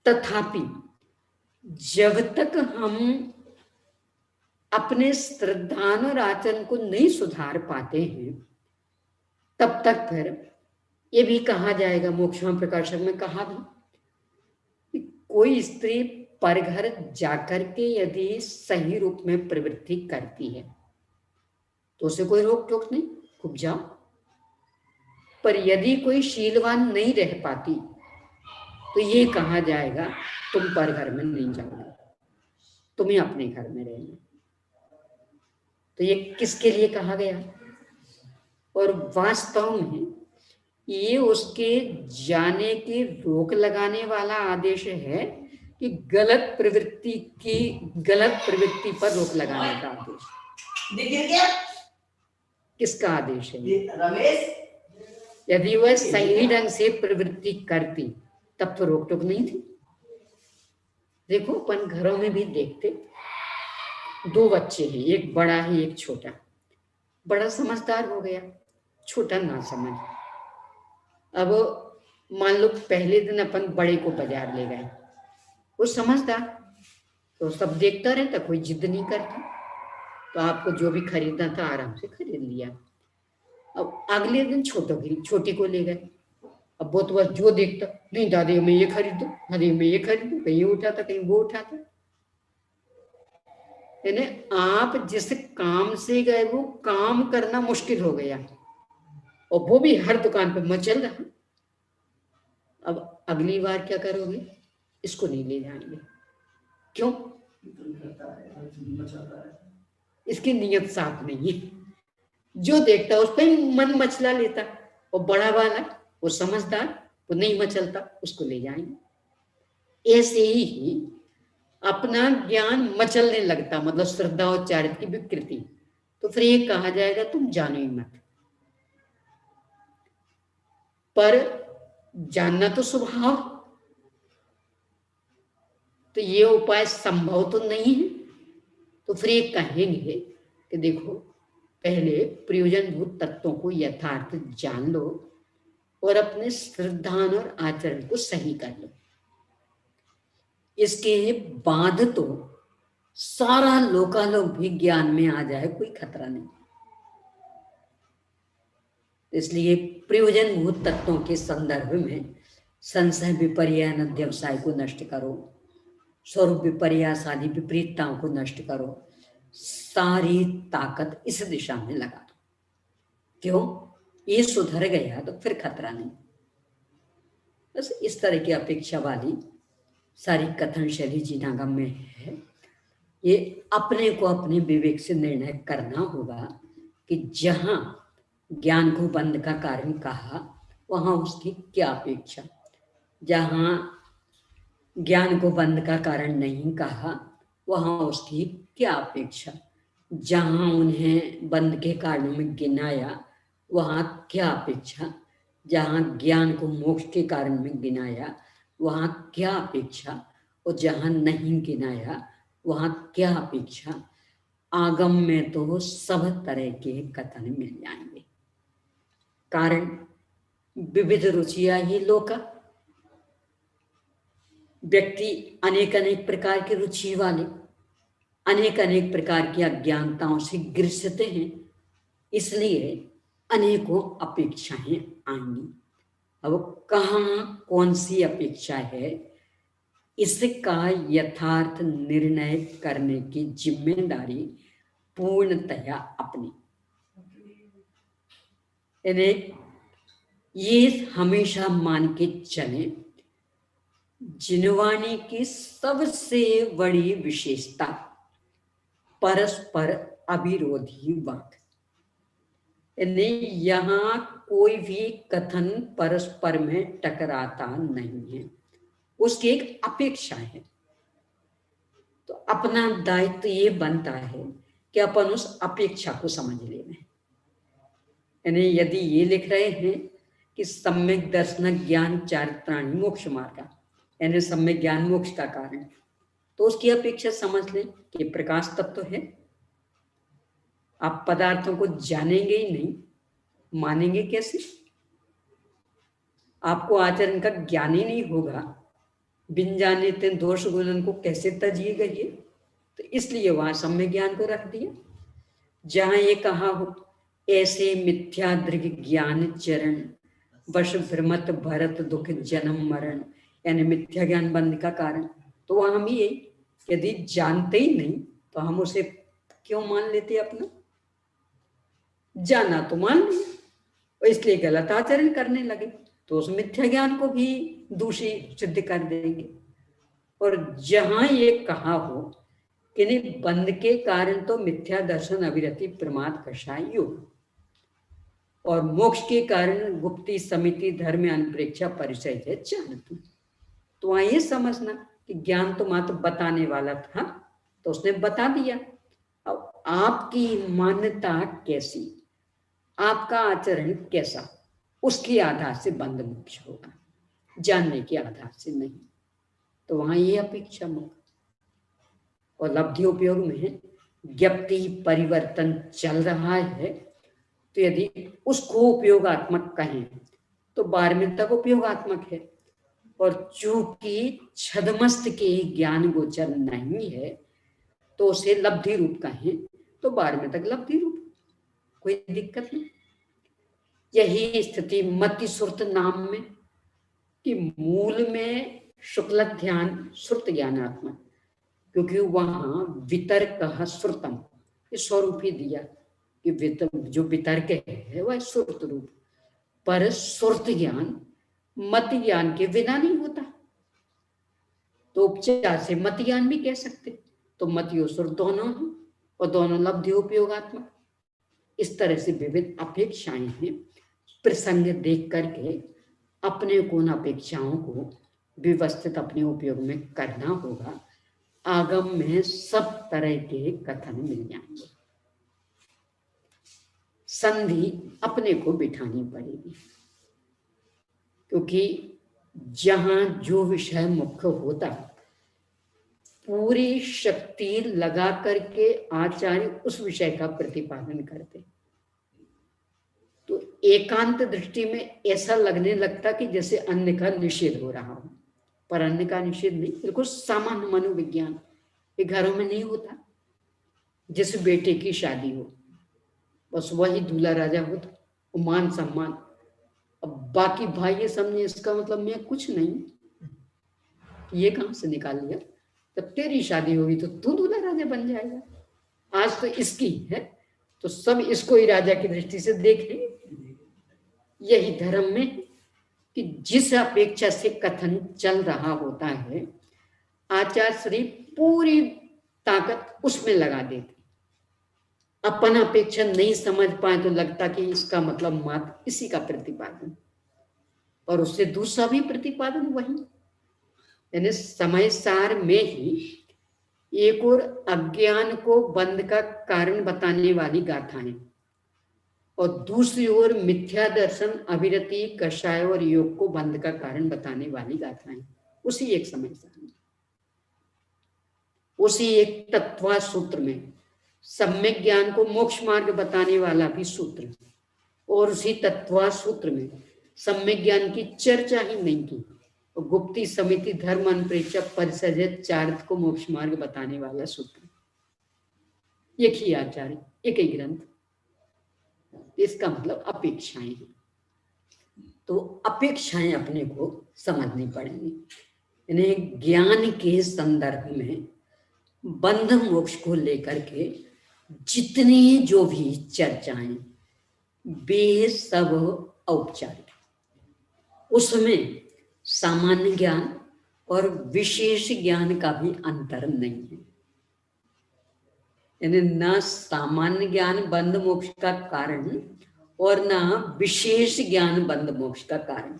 A: तथापि जब तक हम अपने श्रद्धान और आचरण को नहीं सुधार पाते हैं, तब तक फिर ये भी कहा जाएगा, मोक्षम प्रकाशक में कहा भी, कि कोई स्त्री पर घर जाकर के यदि सही रूप में प्रवृत्ति करती है तो उसे कोई रोक टोक नहीं, खूब जाओ। पर यदि कोई शीलवान नहीं रह पाती तो ये कहा जाएगा तुम पर घर में नहीं जाओगे, तुम्हें अपने घर में रहना। तो ये किसके लिए कहा गया? और वास्तव में ये उसके जाने की रोक लगाने वाला आदेश है कि गलत प्रवृत्ति पर रोक लगाने का आदेश। किसका आदेश है? रमेश। यदि वह सही ढंग से प्रवृत्ति करती तब तो रोक टोक नहीं थी। देखो अपन घरों में भी देखते, दो बच्चे हैं, एक बड़ा है एक छोटा। बड़ा समझदार हो गया, छोटा ना समझ। अब मान लो पहले दिन अपन बड़े को बाजार ले गए, वो समझदार तो सब देखता रहता, कोई जिद नहीं करता, तो आपको जो भी खरीदना था आराम से खरीद लिया। अब अगले दिन छोटी को ले गए, अब वो तो बस जो देखता, नहीं दादी मैं ये खरीदू, दादी मैं ये खरीदू, कहीं ये उठाता कहीं वो उठाता। यानी आप जिस काम से गए वो काम करना मुश्किल हो गया, और वो भी हर दुकान पे मचल रहा। अब अगली बार क्या करोगे? इसको नहीं ले जाएंगे। क्यों? इसकी नीयत साफ नहीं है, जो देखता उस पर मन मचला लेता। और बड़ा वाला वो समझदार, वो नहीं मचलता, उसको ले जाएंगे। ऐसे ही अपना ज्ञान मचलने लगता, मतलब श्रद्धा और चारित्र की विकृति, तो फिर ये कहा जाएगा तुम जानो ही मत। पर जानना तो स्वभाव, तो ये उपाय संभव तो नहीं है। तो फिर ये कहेंगे कि देखो पहले प्रयोजनभूत तत्वों को यथार्थ जान लो और अपने श्रद्धान और आचरण को सही कर लो, इसके बाद तो सारा लोकालोक भी ज्ञान में आ जाए, कोई खतरा नहीं। इसलिए प्रयोजनभूत तत्वों के संदर्भ में संशय विपर्य अध्यवसाय को नष्ट करो, स्वरूप विपर्यास आदि विपरीतताओं को नष्ट करो, सारी ताकत इस दिशा में लगा दो। क्यों? ये सुधर गया तो फिर खतरा नहीं। बस इस तरह की अपेक्षा वाली सारी कथन शैली जीनागम में है। ये अपने को अपने विवेक से निर्णय करना होगा कि जहां ज्ञान को बंद का कारण कहा वहां उसकी क्या अपेक्षा, जहां ज्ञान को बंद का कारण नहीं कहा वहां उसकी क्या अपेक्षा, जहां उन्हें बंद के कारणों में गिनाया वहां क्या अपेक्षा, जहां ज्ञान को मोक्ष के कारण में गिनाया वहां क्या अपेक्षा, और जहां नहीं गिनाया वहां क्या अपेक्षा। आगम में तो सब तरह के कथन मिल जाएंगे। कारण विविध रुचियां ही लोका, व्यक्ति अनेक अनेक प्रकार की रुचि वाले, अनेक अनेक प्रकार की अज्ञानताओं से ग्रसित हैं, इसलिए अनेकों अपेक्षाएं आएंगी। अब कहाँ कौन सी अपेक्षा है, इसका यथार्थ निर्णय करने की जिम्मेदारी पूर्णतया अपनी। यानी ये हमेशा मान के चले, जिनवाणी की सबसे बड़ी विशेषता परस्पर अविरोधी वाक। यानी यहाँ कोई भी कथन परस्पर में टकराता नहीं है, उसकी एक अपेक्षा है। तो अपना दायित्व ये बनता है कि अपन उस अपेक्षा को समझ लें। यानी यदि ये लिख रहे हैं कि सम्यक दर्शन ज्ञान चारित्राणि मोक्ष मार्ग, यानी सम्यक ज्ञान मोक्ष का कारण, तो उसकी अपेक्षा समझ लें कि प्रकाश तत्व है। आप पदार्थों को जानेंगे ही नहीं, मानेंगे कैसे? आपको आचरण का ज्ञान ही नहीं होगा, बिन जाने ते दोष गुणन को कैसे तजिएगा ये? तो इसलिए वहां सम्यक ज्ञान को रख दिया। जहां ये कहा हो ऐसे मिथ्या दृग ज्ञान चरण वश भ्रमत भरत दुख जन्म मरण, यानी मिथ्या ज्ञान बंध का कारण। तो वहां भी यही, यदि जानते ही नहीं तो हम उसे क्यों मान लेते अपना? जाना तो मान लिया और इसलिए गलत आचरण करने लगे, तो उस मिथ्या ज्ञान को भी दोषी सिद्ध कर देंगे। और जहां ये कहा हो कि नहीं, बंध के कारण तो मिथ्या दर्शन अविरति प्रमाद कषाय योग, और मोक्ष के कारण गुप्ति समिति धर्म अनप्रेक्षा परिचय है जानतु। तो वहां ये समझना कि ज्ञान तो मात्र बताने वाला था, तो उसने बता दिया। अब आपकी मान्यता कैसी, आपका आचरण कैसा, उसके आधार से बंध मोक्ष होगा, जानने के आधार से नहीं। तो वहां ये अपेक्षा मुक्त। और लब्धि उपयोग में ज्ञप्ति परिवर्तन चल रहा है, तो यदि उसको उपयोगात्मक कहें तो 12वें तक उपयोगात्मक है, और चूंकि छदमस्त के ज्ञान गोचर नहीं है तो उसे लब्धि रूप कहें तो 12वें तक लब्धि रूप, कोई दिक्कत नहीं। यही स्थिति मति सुरत नाम में, कि मूल में शुक्ल ध्यान सुरत ज्ञानात्मक, क्योंकि वहां वितर्क श्रुतम ये स्वरूप ही दिया कि जो वितर्क है वह सुरत रूप, पर सुरत ज्ञान मत ज्ञान के बिना नहीं होता। तो उपचार से मत ज्ञान भी कह सकते, तो मति और सुरत दोनों है और दोनों लब्धि उपयोगात्मक। इस तरह से विविध अपेक्षाएं हैं, प्रसंग देख करके अपने को उन अपेक्षाओं को व्यवस्थित अपने उपयोग में करना होगा। आगम में सब तरह के कथन मिल जाएंगे, संधि अपने को बिठानी पड़ेगी, क्योंकि जहां जो विषय मुख्य होता पूरी शक्ति लगा करके आचार्य उस विषय का प्रतिपादन करते, तो एकांत दृष्टि में ऐसा लगने लगता कि जैसे अन्य का निषेध हो रहा हो, पर अन्य का निषेध नहीं, बिल्कुल सामान्य मनोविज्ञान। ये घरों में नहीं होता, जैसे बेटे की शादी हो बस वही दूल्हा राजा होता, वो मान सम्मान, अब बाकी भाई ये समझे इसका मतलब मैं कुछ नहीं, ये कहां से निकाल लिया, जब तेरी शादी होगी तो तू दूल्हा राजा बन जाएगा, आज तो इसकी है तो सब इसको ही राजा की दृष्टि से देखेंगे। यही धर्म में कि जिस अपेक्षा से कथन चल रहा होता है आचार्य श्री पूरी ताकत उसमें लगा देते, अपन अपेक्षा नहीं समझ पाए तो लगता कि इसका मतलब मात्र इसी का प्रतिपादन, और उससे दूसरा भी प्रतिपादन वही, यानी समय सार में ही एक और अज्ञान को बंध का कारण बताने वाली गाथाएं और दूसरी ओर मिथ्या दर्शन अविरति कषाय और योग को बंध का कारण बताने वाली गाथाएं, उसी एक समय सार में, उसी एक तत्वा सूत्र में सम्यक ज्ञान को मोक्ष मार्ग बताने वाला भी सूत्र, और उसी तत्वा सूत्र में सम्यक ज्ञान की चर्चा ही नहीं की, और गुप्ती समिति धर्म अनप्रेक्षा परिसर्जित चार्थ को मोक्ष मार्ग बताने वाला सूत्र, एक ही आचार्य एक ही ग्रंथ। इसका मतलब अपेक्षाएं हैं, तो अपेक्षाएं अपने को समझनी पड़ेंगी। इन्हें ज्ञान के संदर्भ में बंध मोक्ष को लेकर के जितनी जो भी चर्चाएं वे सब औपचारिक, उसमें सामान्य ज्ञान और विशेष ज्ञान का भी अंतर नहीं है। यानी न सामान्य ज्ञान बंध मोक्ष का कारण और ना विशेष ज्ञान बंध मोक्ष का कारण।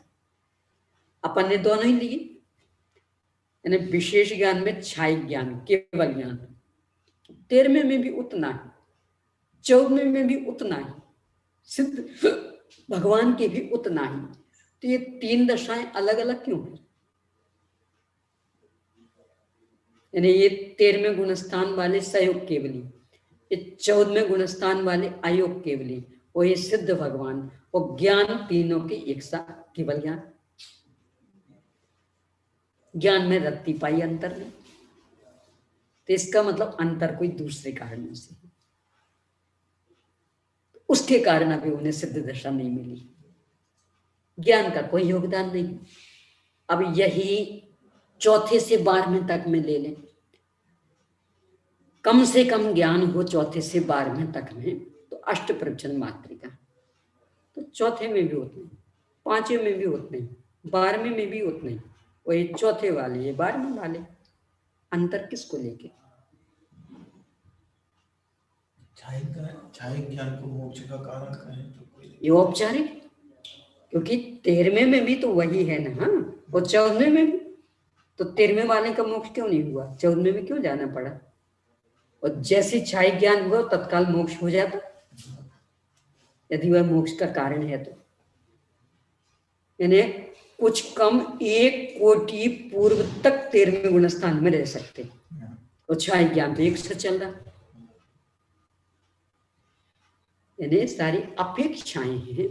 A: अपन ने दोनों ही लिए, यानी विशेष ज्ञान में छाई ज्ञान, केवल ज्ञान, 13वें में भी उतना ही, 14वें में भी उतना ही, सिद्ध भगवान के भी उतना ही। तो ये 3 दशाएं अलग अलग क्यों है? यानी ये 13वें गुणस्थान वाले सहयोग केवली, ये 14वें गुणस्थान वाले अयोग केवली, और ये सिद्ध भगवान, और ज्ञान तीनों के एक साथ केवल ज्ञान। ज्ञान में रत्ती पाई अंतर नहीं, तो इसका मतलब अंतर कोई दूसरे कारणों से, उसके कारण अभी उन्हें सिद्ध दशा नहीं मिली। ज्ञान का कोई योगदान नहीं। अब यही 4 से 12वें तक में ले लें, कम से कम ज्ञान हो 4 से 12वें तक में, तो अष्ट प्रवचन मात्रिका, तो 4थे में भी उतने, 5वें में भी उतने, 12वें में भी उतने, और ये 4थे वाले, ये 12वें वाले, अंतर किसको लेके?
C: छाया ज्ञान को मोक्ष का कारण कहें तो कोई,
A: ये औपचारिक, क्योंकि 13वें में भी तो वही है ना, हाँ, और 14वें में भी, तो 13वें वाले का मोक्ष क्यों नहीं हुआ, 14वें में क्यों जाना पड़ा? और जैसे छाई ज्ञान हुआ तत्काल मोक्ष हो जाता, यदि वह मोक्ष का कारण है तो। यानी कुछ कम 1 कोटि पूर्व तक 13वें गुणस्थान में रह सकते, और छाई ज्ञान तो 1 से चल रहा। यानी सारी अपेक्षाएं हैं।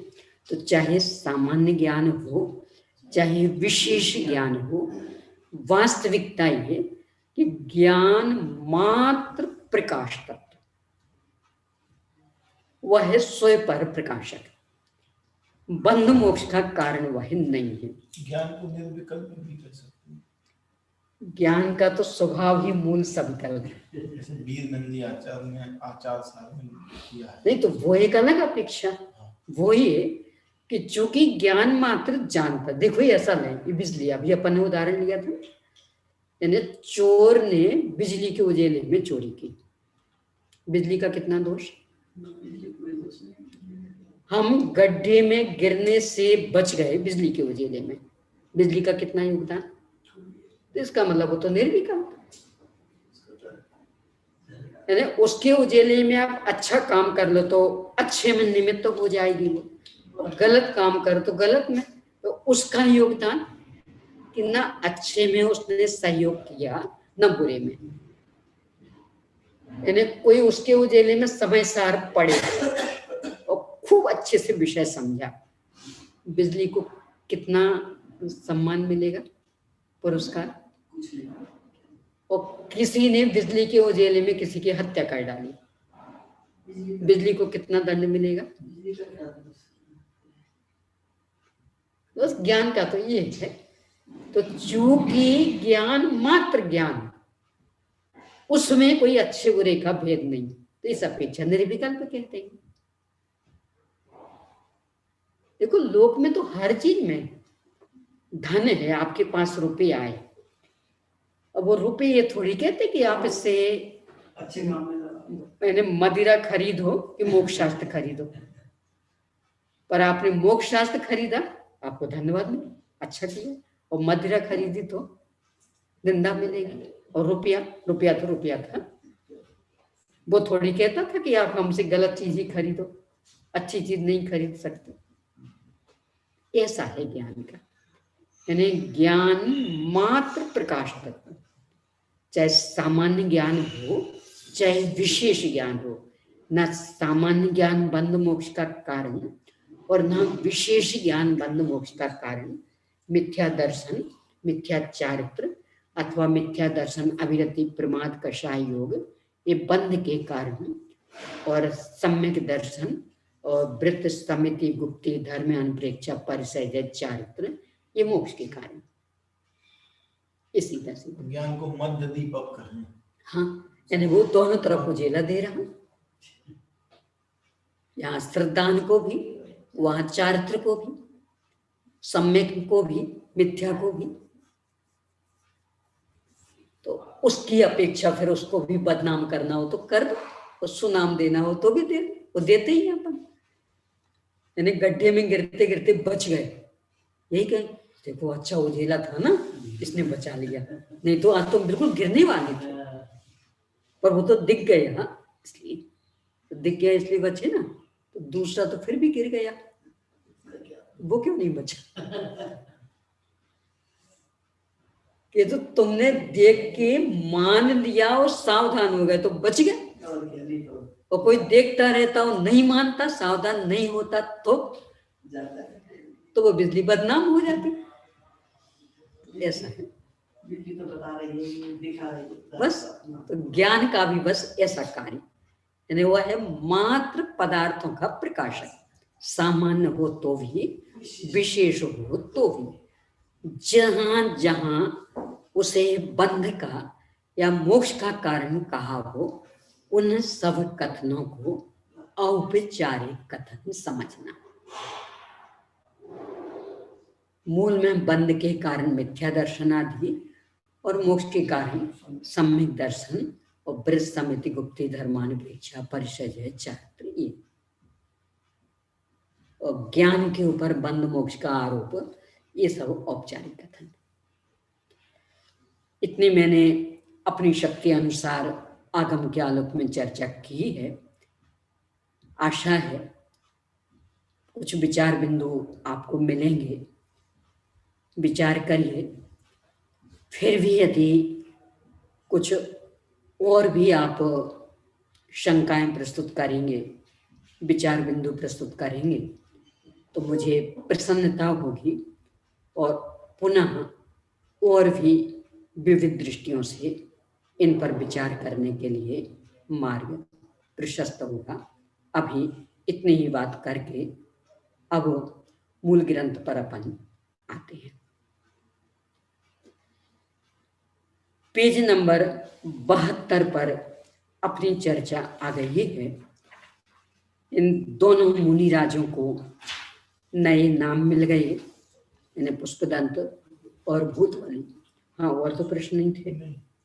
A: तो चाहे सामान्य ज्ञान हो, चाहे विशेष ज्ञान हो, वास्तविकता ये कि ज्ञान मात्र प्रकाश तत्व, वह है स्वयं पर प्रकाशक, बंध मोक्ष का कारण वह नहीं है।
C: ज्ञान को निर्विकल्प भी कर सकते हैं।
A: ज्ञान का तो स्वभाव ही मूल सविकल्प है।
C: जैसे वीर नंदी आचार्य ने आचार साल में किया है।
A: नहीं तो वो एक अलग अपेक्षा, वो ये कि चूंकि ज्ञान मात्र जानता, देखो ये ऐसा नहीं, ये बिजली, अभी अपन ने उदाहरण लिया था, यानी चोर ने बिजली के उजेले में चोरी की, बिजली का कितना दोष? हम गड्ढे में गिरने से बच गए बिजली के उजेले में, बिजली का कितना योगदान? तो इसका मतलब वो तो निर्विकल्प, यानी उसके उजेले में आप अच्छा काम कर लो तो अच्छे में निमित्त तो हो जाएगी वो, और गलत काम कर तो गलत में, तो उसका योगदान कि ना अच्छे में उसने सहयोग किया न बुरे में। यानी कोई उसके उजेले में समय सार पड़े और खूब अच्छे से विषय समझा, बिजली को कितना सम्मान मिलेगा, पुरस्कार? और किसी ने बिजली के उजेले में किसी की हत्या कर डाली, बिजली को कितना दंड मिलेगा? बस ज्ञान का तो ये है। तो चूंकि ज्ञान मात्र ज्ञान, उसमें कोई अच्छे बुरे का भेद नहीं, तो इस अपेक्षा निर्विकल्प कहते हैं। देखो लोक में तो हर चीज में धन है, आपके पास रुपये आए, अब वो रुपये ये थोड़ी कहते कि आप इससे अच्छे मैंने मदिरा खरीदो कि मोक्ष शास्त्र खरीदो, पर आपने मोक्ष शास्त्र खरीदा, आपको धन्यवाद मिले, अच्छा किया, और मदिरा खरीदी तो निंदा मिलेगी, और रुपया तो रुपया था, वो थोड़ी कहता था कि आप हमसे गलत चीज ही खरीदो, अच्छी चीज नहीं खरीद सकते। ऐसा है ज्ञान का, यानी ज्ञान मात्र प्रकाश तत्व, चाहे सामान्य ज्ञान हो चाहे विशेष ज्ञान हो, न सामान्य ज्ञान बंध मोक्ष का कारण और न विशेष ज्ञान बंध मोक्ष का कारण मिथ्या दर्शन, मिथ्या चारित्र अथवा मिथ्या दर्शन, अविरति, प्रमाद, कषाय योग, ये बंध के कारण, और सम्यक दर्शन और वृत्त, समिति, गुप्ति, धर्म, अनुप्रेक्षा, परिसय, चारित्र, ये मोक्ष के कारण। इसी तरह से
C: ज्ञान को मध्य दीपक कहें।
A: हाँ, यानी वो दोनों तरफ उजेला दे रहा हूं, यहाँ श्रद्धान को भी, वहां चारित्र को भी, सम्यक को भी, मिथ्या को भी। तो उसकी अपेक्षा फिर उसको भी बदनाम करना हो तो कर दो, और सुनाम देना हो तो भी दे, वो देते ही अपन। यानी गड्ढे में गिरते गिरते बच गए, यही कहे देखो अच्छा उजेला था ना, इसने बचा लिया, नहीं तो आज तो बिल्कुल गिरने वाले थे, पर वो तो दिख गए। हाँ, इसलिए तो दिख गया इसलिए बचे ना, तो दूसरा तो फिर भी गिर गया, वो क्यों नहीं बचा? कि तो तुमने देख के मान लिया और सावधान हो गए तो बच गए, और कोई देखता रहता हो नहीं मानता सावधान नहीं होता तो वो बिजली बदनाम हो जाती। ऐसा है
D: बिजली तो बता रही है, दिखा रही है,
A: बस। तो ज्ञान का भी बस ऐसा कार्य, यानी वह है मात्र पदार्थों का प्रकाशक, सामान्य हो तो भी विशेष हो तो भी, जहां जहां उसे बंध का या मोक्ष का कारण कहा हो, उन सब कथनों को औपचारिक कथन समझना। मूल में बंध के कारण मिथ्या दर्शन आदि, और मोक्ष के कारण सम्यक दर्शन और ब्रज समिति गुप्ति धर्मानुपेक्षा परिचय चारित्र, ये और ज्ञान के ऊपर बंध मोक्ष का आरोप, ये सब औपचारिक कथन। इतनी मैंने अपनी शक्ति अनुसार आगम के आलोक में चर्चा की है। आशा है कुछ विचार बिंदु आपको मिलेंगे, विचार करिए। फिर भी यदि कुछ और भी आप शंकाएं प्रस्तुत करेंगे, विचार बिंदु प्रस्तुत करेंगे, तो मुझे प्रसन्नता होगी, और पुनः और भी विविध दृष्टियों से इन पर विचार करने के लिए मार्ग प्रशस्त होगा। अभी इतनी ही बात करके अब मूल ग्रंथ पर अपन आते हैं। पेज नंबर 72 पर अपनी चर्चा आ गई है। इन दोनों मुनिराजों को नए नाम मिल गए, यानी पुष्पदंत और भूतवली। हाँ, और तो प्रश्न नहीं थे,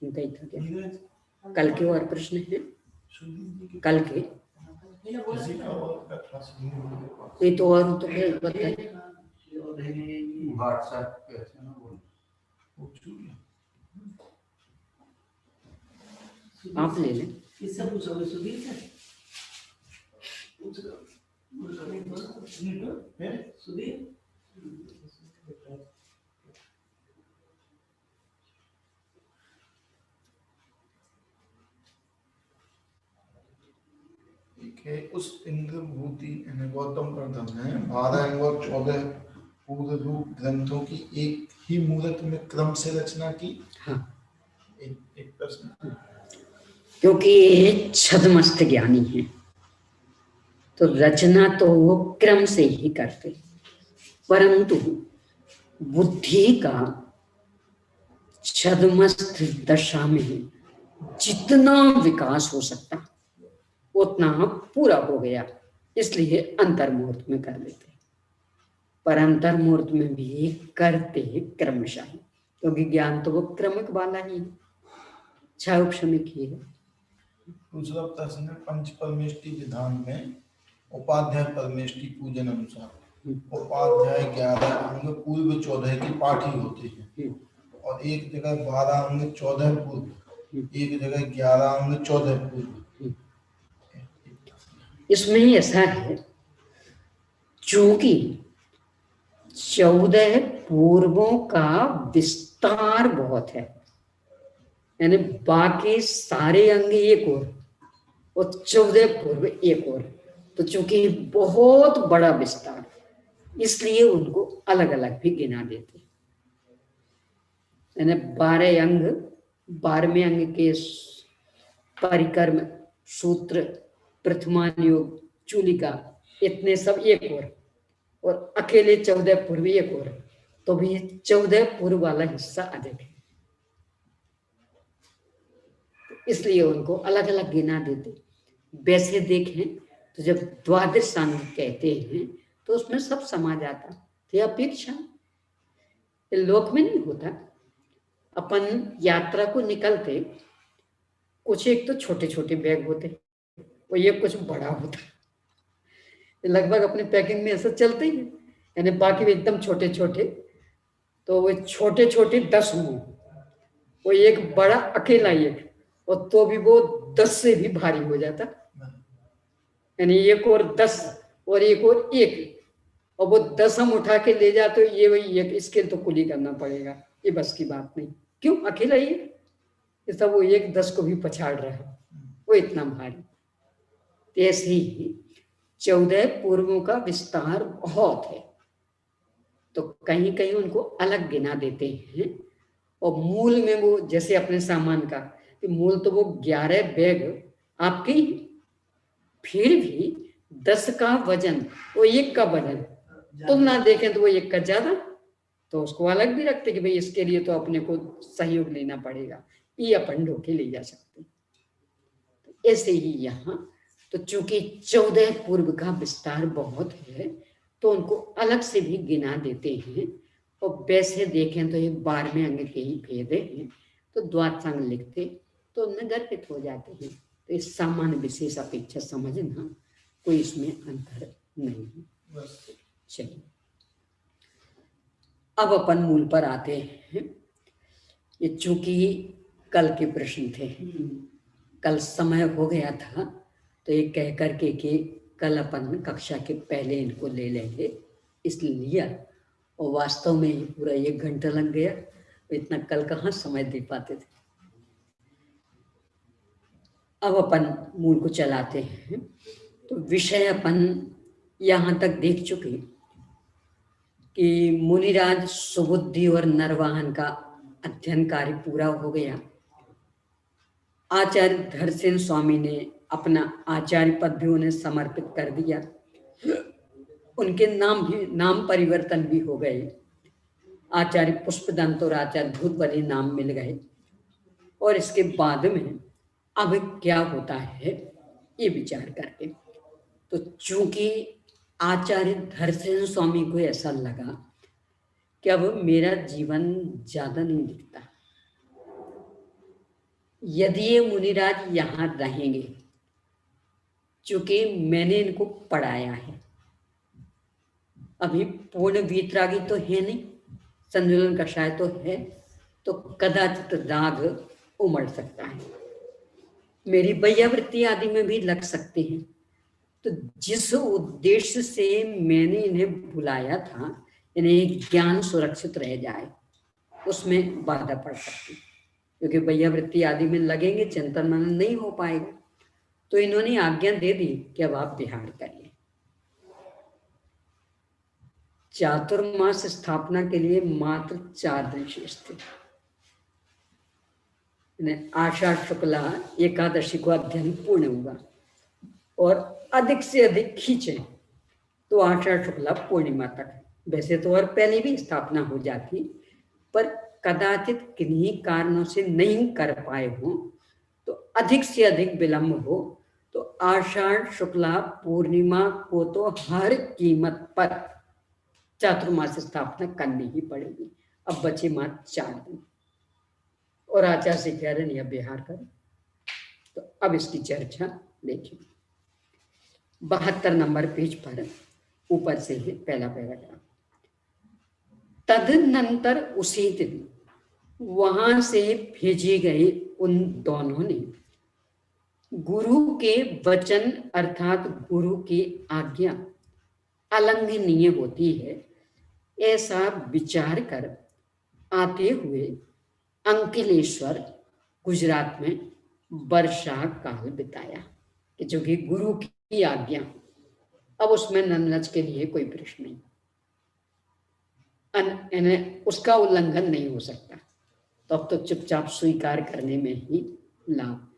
A: इनका ही था क्या? कल के और प्रश्न हैं, कल के ये तो और तो क्या बताइए। आप ले लें।
D: किससे पूछोगे? सुधीर से? सुधीर
C: उस इंद्रभूति गौतम प्रथम है 12 और 14 पूर्व रूप ग्रंथों की एक ही मुहूर्त में क्रम से रचना की।
A: हाँ,
C: एक प्रश्न,
A: क्योंकि ये छदमस्त ज्ञानी है तो रचना तो वो क्रम से ही करते, परंतु बुद्धि का छदमस्त दशा में जितना विकास हो सकता उतना पूरा हो गया, इसलिए अंतर्मुहूर्त में कर लेते। पर अंतर्मुहूर्त में भी करते क्रमशः, क्योंकि ज्ञान तो वो क्रमिक वाला ही है, क्षाउपशमिक ही है।
C: दूसरा प्रश्न है, पंच परमेष्टि विधान में उपाध्याय परमेष्टि पूजन अनुसार उपाध्याय 11 अंग पूर्व 14 के पाठी होते हैं, और एक जगह 12 अंग 14 पूर्व, एक जगह 11 अंग 14 पूर्व।
A: इसमें ऐसा है, चूंकि 14 पूर्वों का विस्तार बहुत है, यानी बाकी सारे अंग एक और 14 पूर्व एक और, तो चूंकि बहुत बड़ा विस्तार, इसलिए उनको अलग अलग भी गिना देते। यानी 12 अंग, 12वें अंग के परिक्रम, सूत्र, प्रथमान योग, चूलिका, इतने सब एक और अकेले 14 पूर्व एक और, तो भी 14 पूर्व वाला हिस्सा अधिक है, इसलिए उनको अलग अलग गिना देते। वैसे देखें तो जब द्वादश अंग कहते हैं तो उसमें सब समा जाता, तो अपेक्षा लोक में नहीं होता। अपन यात्रा को निकलते, कुछ एक तो छोटे छोटे बैग होते और ये कुछ बड़ा होता, लगभग अपने पैकिंग में ऐसा चलते ही है, यानी बाकी भी एकदम छोटे छोटे, तो वो छोटे छोटे 10 हों, वो एक बड़ा अकेला एक, और तो भी वो 10 से भी भारी हो जाता, यानी एक और 10 और एक और एक, और वो 10 हम उठा के ले जाते, तो ये वही एक, इसके तो कुली करना पड़ेगा, ये बस की बात नहीं। क्यों अकेला ही है, सब वो एक 10 को भी पछाड़ रहा है, वो इतना भारी। ऐसे ही 14 पूर्वों का विस्तार बहुत है, तो कहीं कहीं उनको अलग गिना देते हैं, और मूल में वो जैसे अपने सामान का, तो मूल तो वो 11 बैग आपके ही, फिर भी 10 का वजन, वो एक का वजन तुलना देखें तो वो एक का ज्यादा, तो उसको अलग भी रखते कि भाई इसके लिए तो अपने को सहयोग लेना पड़ेगा, ये अपन ढोके ले जा सकते। तो ऐसे ही यहाँ तो चूंकि 14 पूर्व का विस्तार बहुत है, तो उनको अलग से भी गिना देते हैं, और वैसे देखें तो ये 12वें अंग के ही भेद हैं, तो द्वादशांग लिखते तो उनमें गर्भित हो जाते हैं। तो इस सामान्य विशेष अपेक्षा समझना, कोई इसमें अंतर नहीं है। चलिए अब अपन मूल पर आते हैं। ये चूंकि कल के प्रश्न थे, कल समय हो गया था, तो ये कह करके कि कल अपन कक्षा के पहले इनको ले लेंगे, इसलिए लिया, और वास्तव में ये पूरा 1 घंटा लग गया, तो इतना कल कहाँ समय दे पाते थे। अब अपन मूल को चलाते हैं। तो विषय अपन यहाँ तक देख चुके कि मुनिराज सुबुद्धि और नरवाहन का अध्ययन कार्य पूरा हो गया। आचार्य धरसेन स्वामी ने अपना आचार्य पद भी उन्हें समर्पित कर दिया, उनके नाम परिवर्तन भी हो गए, आचार्य पुष्पदंत और आचार्य भूतबली नाम मिल गए। और इसके बाद में अब क्या होता है ये विचार करके, तो चूंकि आचार्य धरसेन स्वामी को ऐसा लगा कि अब मेरा जीवन ज्यादा नहीं दिखता, यदि ये मुनिराज यहाँ रहेंगे, चूंकि मैंने इनको पढ़ाया है, अभी पूर्ण वीतरागी तो है नहीं, संतुलन कषाय तो है, तो कदाचित राग उमड़ सकता है, मेरी वैयावृत्ति आदि में भी लग सकते हैं। तो जिस उद्देश्य से मैंने इन्हें बुलाया था, इन्हें ज्ञान सुरक्षित रह जाए, उसमें बाधा पड़ सकती, क्योंकि वैयावृत्ति आदि में लगेंगे, चिंतन मनन नहीं हो पाएगा। तो इन्होंने आज्ञा दे दी कि अब आप बिहार करिए। चातुर्मास स्थापना के लिए मात्र 4 दिन शेष थे। आषाढ़ शुक्ला एकादशी को अध्ययन पूर्ण हुआ, और अधिक से अधिक खींचे तो आषाढ़ शुक्ला पूर्णिमा तक। वैसे तो और पहले भी स्थापना हो जाती, पर कदाचित किन्हीं कारणों से नहीं कर पाए हो, तो अधिक से अधिक विलंब हो, तो आषाढ़ शुक्ला पूर्णिमा को तो हर कीमत पर चातुर्मास स्थापना करनी ही पड़ेगी। अब बचे मात्र 4 दिन, और आचार्य से कह रहे हैं बिहार करें। तो अब इसकी चर्चा देखिए, 72 नंबर पेज पर ऊपर से ही पहला पैराग्राफ। तदनंतर उसी दिन वहां से भेजे गए उन दोनों ने गुरु के वचन अर्थात गुरु की आज्ञा अलंघनीय होती है ऐसा विचार कर आते हुए अंकलेश्वर गुजरात में वर्षा काल बिताया, कि जो कि गुरु की आज्ञा, अब उसमें नन्नज के लिए कोई प्रश्न नहीं, उसका उल्लंघन नहीं हो सकता, तो अब तो चुपचाप स्वीकार करने में ही लाभ।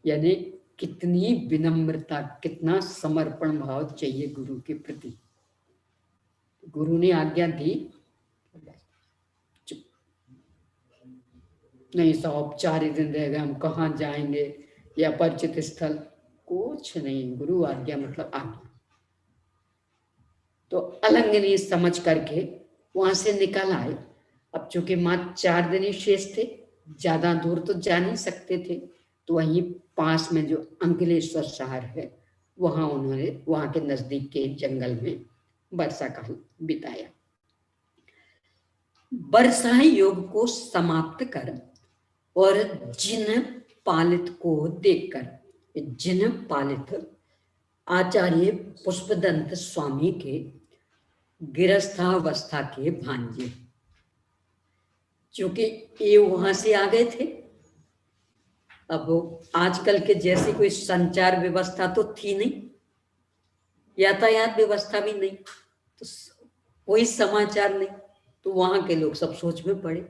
A: यानी कितनी विनम्रता, कितना समर्पण भाव चाहिए गुरु के प्रति। गुरु ने आज्ञा दी, चुप नहीं, साहब 4 ही दिन रह गए, हम कहाँ जाएंगे, या परिचित स्थल, कुछ नहीं, गुरु आज्ञा मतलब आज्ञा। तो अलंघनीय समझ करके वहां से निकल आए। अब चूंकि मात्र 4 दिन ही शेष थे, ज्यादा दूर तो जा नहीं सकते थे, तो वहीं पास में जो अंकलेश्वर शहर है वहां उन्होंने वहां के नजदीक के जंगल में वर्षा काल बिताया। वर्षा योग को समाप्त कर और जिन पालित को देखकर, जिन पालित आचार्य पुष्पदंत स्वामी के गिरस्थावस्था के भांजे, क्योंकि ये वहां से आ गए थे। अब आजकल के जैसी कोई संचार व्यवस्था तो थी नहीं, यातायात व्यवस्था भी नहीं, तो कोई समाचार नहीं, तो वहां के लोग सब सोच में पड़े,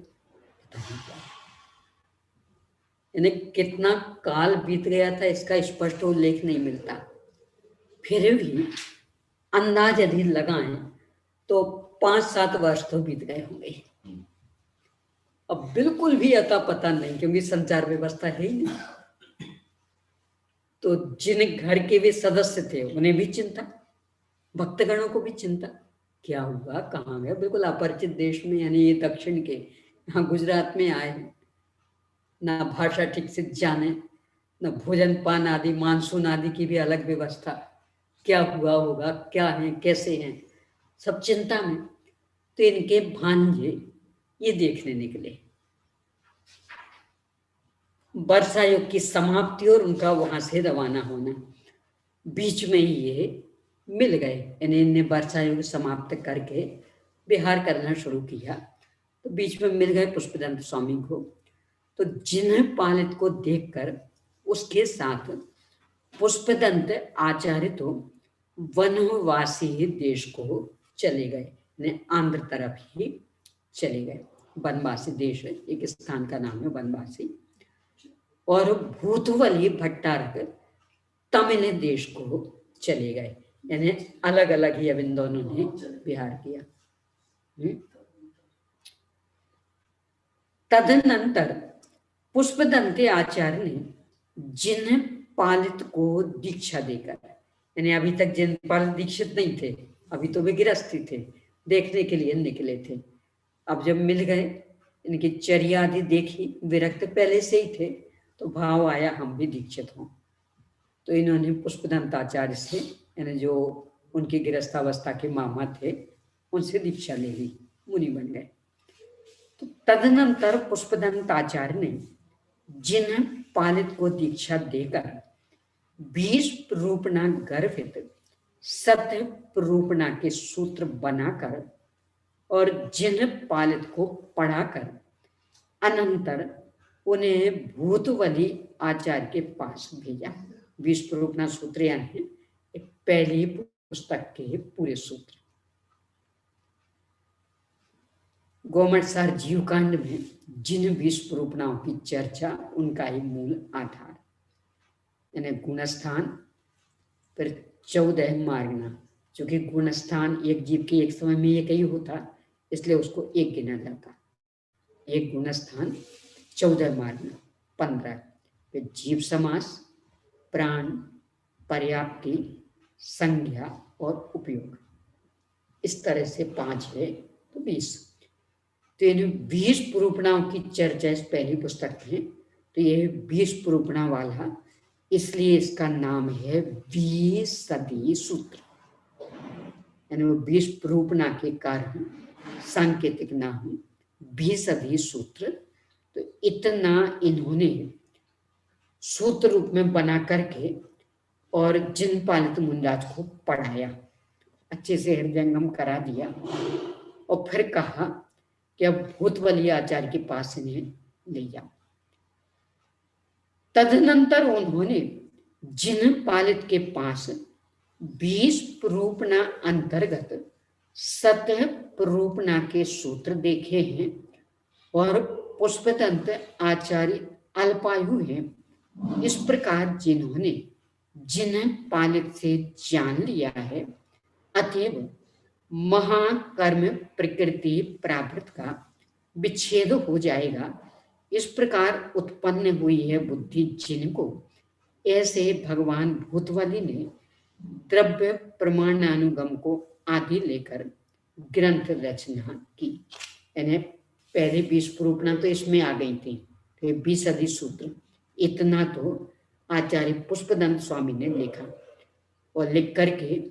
A: यानी कितना काल बीत गया था इसका स्पष्ट उल्लेख नहीं मिलता। फिर भी अंदाज यदि लगाएं तो 5-7 वर्ष तो बीत गए होंगे। अब बिल्कुल भी अता पता नहीं, क्योंकि संचार व्यवस्था है ही नहीं। तो जिन घर के वे सदस्य थे उन्हें भी चिंता, भक्तगणों को भी चिंता, क्या हुआ, कहाँ गया, बिल्कुल अपरिचित देश में, यानी ये दक्षिण के यहाँ गुजरात में आए, ना भाषा ठीक से जाने, न भोजन पान आदि मानसून आदि की भी अलग व्यवस्था, क्या हुआ होगा, क्या है, कैसे हैं, सब चिंता में। तो इनके भांजे ये देखने निकले वर्षा युग की समाप्ति और उनका वहां से रवाना होना। बीच में ही ये मिल गए, यानी इनने वर्षा युग समाप्त करके विहार करना शुरू किया, तो बीच में मिल गए पुष्पदंत स्वामी को। तो जिन पालित को देखकर उसके साथ पुष्पदंत आचार्य तो वनवासी देश को चले गए, आंध्र तरफ ही चले गए। वनवासी देश एक स्थान का नाम है वनवासी। और भूतवली भट्टारक तमिल देश को चले गए, यानी अलग अलग ही अब इन दोनों ने विहार किया। तदनंतर पुष्पदंत आचार्य ने जिन पालित को दीक्षा देकर, यानी अभी तक जिन पालित दीक्षित नहीं थे, अभी तो वे गृहस्थी थे, देखने के लिए निकले थे। अब जब मिल गए, इनकी चर्या आदि देखी, विरक्त पहले से ही थे, तो भाव आया हम भी दीक्षित हों। तो इन्होंने पुष्पदंत आचार्य से, यानी जो उनकी गृहस्थावस्था के मामा थे, उनसे दीक्षा ले ली, मुनि बन गए। तो तदनंतर पुष्पदंत आचार्य ने जिन पालित को दीक्षा देकर 20 रूपणा गर्भित सत्य रूपणा के सूत्र बनाकर और जिन पालित को पढ़ाकर अनंतर उन्हें भूतवली आचार्य के पास भेजा। 20 रूपणा सूत्र यानी पहली पुस्तक के पूरे सूत्र। गोमटसार जीवकांड में जिन 20 रूपणाओं की चर्चा, उनका ही मूल आधार, यानी गुणस्थान, फिर 14 मार्गना, जो कि गुणस्थान एक जीव के एक समय में एक ही होता, इसलिए उसको एक गिना जाता। एक गुणस्थान, 14 मार्गना, 15, फिर जीव समास, प्राण, पर्याप्ति, संज्ञा और उपयोग, इस तरह से 5 है तो 20। तो इन 20 रूपणाओं की चर्चा इस पहली पुस्तक में। तो ये 20 रूपणा वाला, इसलिए इसका नाम है 20 सदी सूत्र, यानी वो 20 रूपणा के कारण सांकेतिक नाम 20 सदी सूत्र। तो इतना इन्होंने सूत्र रूप में बना करके और जिन पालित मुनिराज को पढ़ाया, अच्छे से हृदयंगम करा दिया, और फिर कहा कि अब भूतवली आचार्य के पास इन्हें ले जाओ। तदनंतर उन्होंने जिन पालित के पास 20 रूपणा अंतर्गत 7 रूपणा के सूत्र देखे हैं और पुष्पदंत आचार्य अल्पायु हैं, इस प्रकार जिन्होंने जिन पालित से जान लिया है, अतएव महाकर्म प्रकृति प्राकृत का विच्छेद हो जाएगा, इस प्रकार उत्पन्न हुई है बुद्धि जिनको, ऐसे भगवान भूतवली ने द्रव्य प्रमाणानुगम को आदि लेकर ग्रंथ रचना की। यानी पहले 20 रूपणा तो इसमें आ गई थी, तो 20 सदी सूत्र, इतना तो आचार्य पुष्पदंत स्वामी ने लिखा। और लिख करके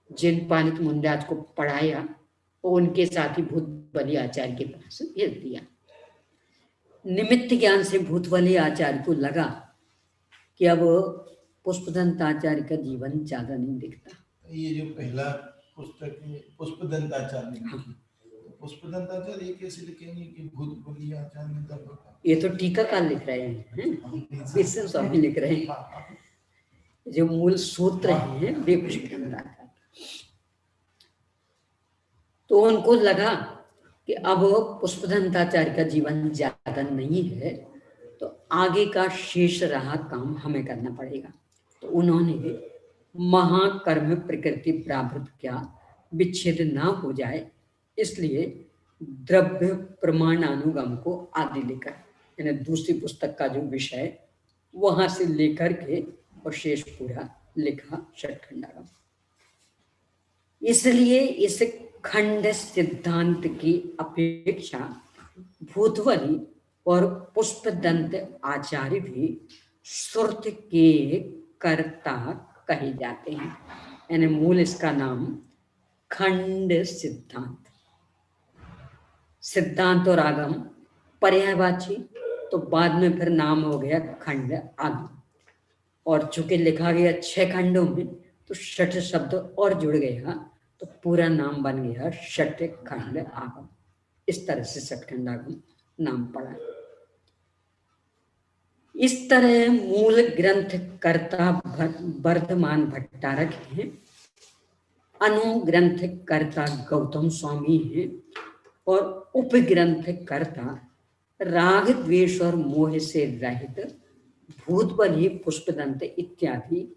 A: जिन पालित मुनिराज को पढ़ाया और उनके साथ ही भूतबली आचार्य के पास भेज दिया। निमित्त ज्ञान से भूतबली आचार्य को लगा कि अब पुष्पदंत आचार्य का जीवन ज्यादा नहीं दिखता।
C: ये जो पहला पुस्तक है पुष्पदंताचार्य ने लिखी, तो पुष्पदंताचार्य ये कैसे लिखेंगे कि भूतबली आचार्य ने तब लिखा?
A: ये तो टीकाकार लिख रहे हैं, विष्णु स्वामी लिख रहे हैं। जो मूल सूत्र हैं वे कुछ कहना। तो उनको लगा कि अब पुष्पदंताचार्य का जीवन ज्यादा नहीं है, तो आगे का शेष रहा काम हमें करना पड़ेगा। तो उन्होंने महाकर्म प्रकृति प्रावृत्त क्या विच्छेद ना हो जाए, इसलिए द्रव्य प्रमाणानुगम को आदि लेकर, यानी दूसरी पुस्तक का जो विषय वहां से लेकर के और शेष पूरा लिखा षटखंडागम। इसलिए इस खंड सिद्धांत की अपेक्षा भूतबली और पुष्पदंत आचार्य भी श्रुत के कर्ता कहे जाते हैं। यानी मूल इसका नाम खंड सिद्धांत, सिद्धांत और आगम पर्यायवाची, तो बाद में फिर नाम हो गया खंड आगम। और चूंकि लिखा गया 6 खंडों में, तो षठ शब्द और जुड़ गया, तो पूरा नाम बन गया षट खंड आगम। इस तरह से षटखंड आगम नाम पड़ा। इस तरह मूल ग्रंथ कर्ता वर्धमान भट्टारक हैं, अनुग्रंथ कर्ता गौतम स्वामी हैं, और उपग्रंथ कर्ता राग द्वेष और मोह से रहित भूतबली पुष्पदंत इत्यादि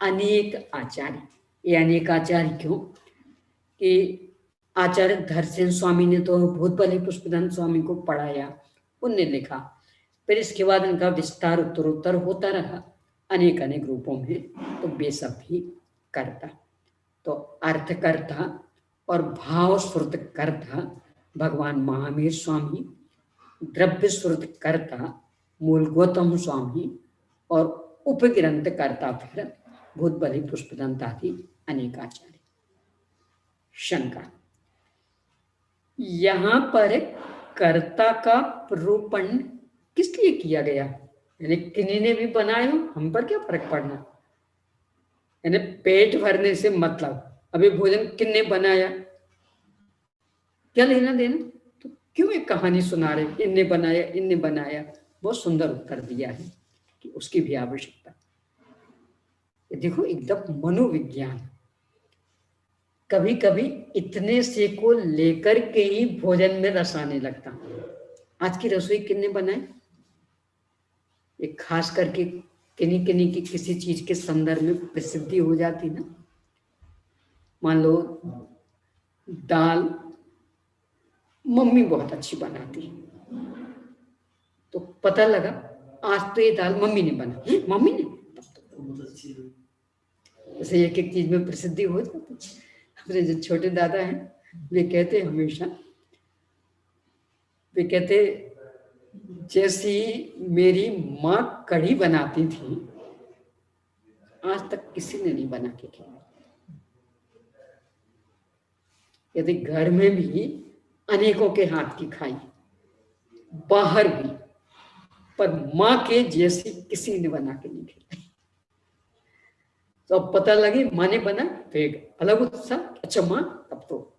A: अनेक आचार्य। ये अनेक आचार्य क्यों कि आचार्य धरसेन स्वामी ने तो भूतबली पुष्पदंत स्वामी को पढ़ाया, उनने लिखा, फिर इसके बाद उनका विस्तार उत्तरोत्तर होता रहा अनेक अनेक रूपों में, तो वे सब भी करता। तो अर्थकर्ता और भाव श्रुत कर्ता भगवान महावीर स्वामी, द्रव्य श्रुत कर्ता मूल गौतम स्वामी, और उपग्रंथ कर्ता फिर भूतबली पुष्पदंत आदि अनेक आचार्य। शंका, यहाँ पर कर्ता का रूपण किस लिए किया गया? यानी किन्हीं ने भी बनाए हो, हम पर क्या फर्क पड़ना? यानी पेट भरने से मतलब, अभी भोजन किन्ने बनाया, क्या लेना देना? तो क्यों एक कहानी सुना रहे, इनने बनाया इनने बनाया? बहुत सुंदर उत्तर दिया है कि उसकी भी आवश्यकता। देखो एकदम मनोविज्ञान, कभी कभी इतने से को लेकर के ही भोजन में रस आने लगता। आज की रसोई किन्ने बनाई? एक खास करके किन्हीं किन्हीं की किसी चीज के संदर्भ में प्रसिद्धि हो जाती ना, मान लो दाल मम्मी बहुत अच्छी बनाती, तो पता लगा आज तो ये दाल मम्मी ने बनाई, मम्मी ने, जैसे एक एक चीज में प्रसिद्धि हो जाती। हमारे जो छोटे दादा हैं वे कहते हमेशा, वे कहते जैसी मेरी माँ कढ़ी बनाती थी आज तक किसी ने नहीं बना के खिलाया। यदि घर में भी अनेकों के हाथ की खाई, बाहर भी, पर माँ के जैसी किसी ने बना के नहीं खिलाई। तो अब पता लगे माँ ने बना तो एक अलग उत्साह, अच्छा माँ अब तो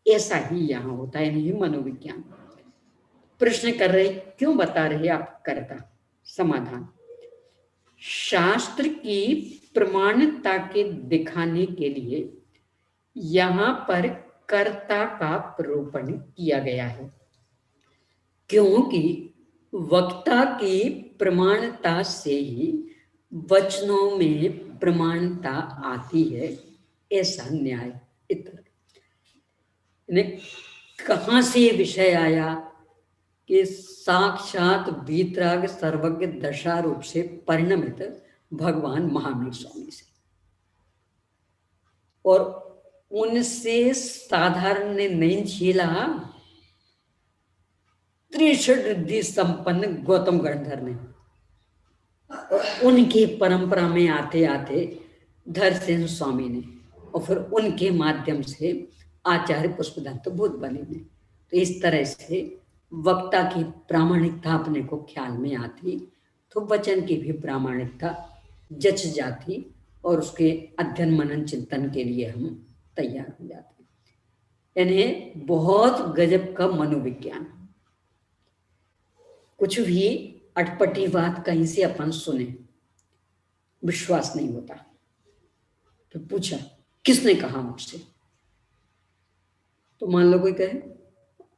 A: ऐसा ही यहाँ होता है। नहीं मनोविज्ञान प्रश्न कर रहे, क्यों बता रहे आप कर्ता? समाधान, शास्त्र की प्रमाणता के दिखाने के लिए यहाँ पर कर्ता का प्ररूपण किया गया है, क्योंकि वक्ता की प्रमाणता से ही वचनों में प्रमाणता आती है, ऐसा न्याय। इतर कहाँ से ये विषय आया कि साक्षात वीतराग सर्वज्ञ दशा रूप से परिणमित भगवान महावीर स्वामी से, और उनसे साधारण ने नहीं झेला त्रिषड रिद्धि संपन्न गौतम गंधर ने। और उनकी परंपरा में आते आते धरसेन स्वामी ने, और फिर उनके माध्यम से आचार्य पुष्पदंत भूत बने ने। तो इस तरह से वक्ता की प्रामाणिकता अपने को ख्याल में आती तो वचन की भी प्रामाणिकता जच जाती और उसके अध्ययन मनन चिंतन के लिए हम तैयार हो जाते। इन्हें बहुत गजब का मनोविज्ञान। कुछ भी अटपटी बात कहीं से अपन सुने, विश्वास नहीं होता, तो पूछा किसने कहा मुझसे, तो मान लो कोई कहे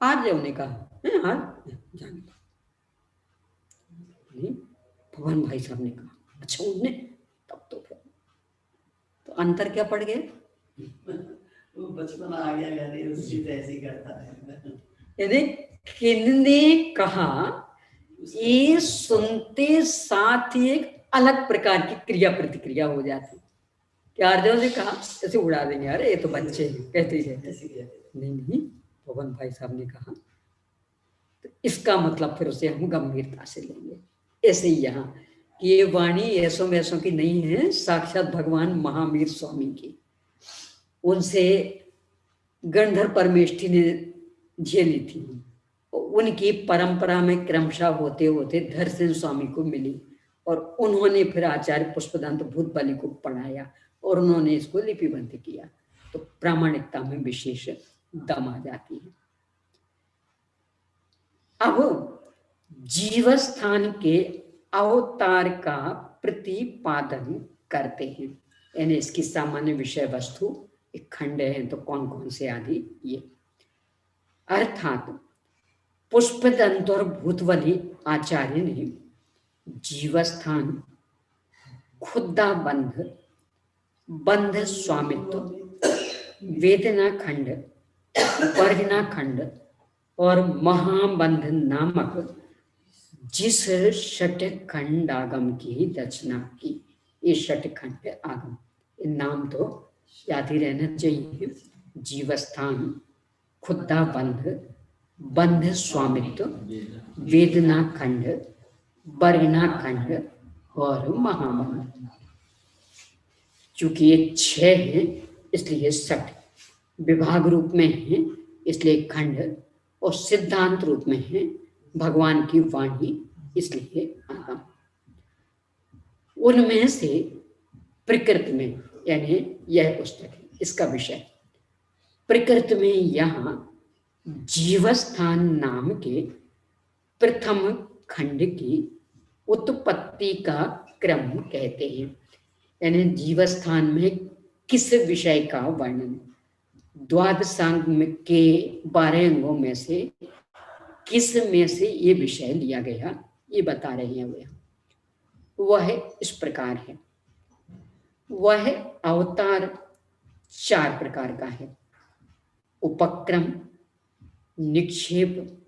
A: आज जब ने कहा, आज जाने नहीं, भगवान भाई साहब ने कहा, अच्छा उनने, तब तो फिर तो अंतर क्या पड़ गया?
D: वो बचपन आ गया घर, उसी तरह ऐसे ही करता है।
A: यदि किन्ने कहा, ये सुनते साथ ही एक अलग प्रकार की क्रिया प्रतिक्रिया हो जाती। क्या अर्जुन ने कहा, ऐसे उड़ा देंगे, अरे ये तो बच्चे कहते ही रहते। नहीं, पवन भाई साहब ने कहा, तो इसका मतलब फिर उसे हम गंभीरता से लेंगे। ऐसे ही यहाँ कि ये वाणी ऐसों वैसों की नहीं है, साक्षात भगवान महावीर स्वामी की। उनसे गंधर्व परमेष्ठी ने झेली थी, उनकी परंपरा में क्रमशः होते होते धरसेन स्वामी को मिली और उन्होंने फिर आचार्य पुष्पदंत भूत बलि को पढ़ाया और उन्होंने इसको लिपिबद्ध किया। तो प्रामाणिकता में विशेष दम आ जाती है। अब जीवस्थान के अवतार का प्रतिपादन करते हैं, यानी इसकी सामान्य विषय वस्तु एक खंड है, तो कौन कौन से आदि ये, अर्थात पुष्पदंत और भूतबली आचार्य ने जीवस्थान, खुद्दा बंध, बंध स्वामित्व, वेदना खंड, वर्गना खंड और महाबंध नामक जिस षट खंड आगम की रचना की। ये षट खंड आगम, इन नाम तो याद ही रहना चाहिए। जीवस्थान, खुद्दा बंध, बंध स्वामित्व, वेदना खंड, वर्गना खंड और महाबंध। चूंकि ये 6 है इसलिए षट, विभाग रूप में है इसलिए खंड, और सिद्धांत रूप में है भगवान की वाणी इसलिए आगम। उनमें से प्रकृति में, यानी यह पुस्तक है, इसका विषय प्रकृति में यहाँ जीवस्थान नाम के प्रथम खंड की उत्पत्ति का क्रम कहते हैं। यानी जीवस्थान में किस विषय का वर्णन, द्वादशांग के 12 अंगों में से किस में से ये विषय लिया गया, ये बता रहे हैं। वह इस प्रकार है। वह अवतार 4 प्रकार का है, उपक्रम, निक्षेप,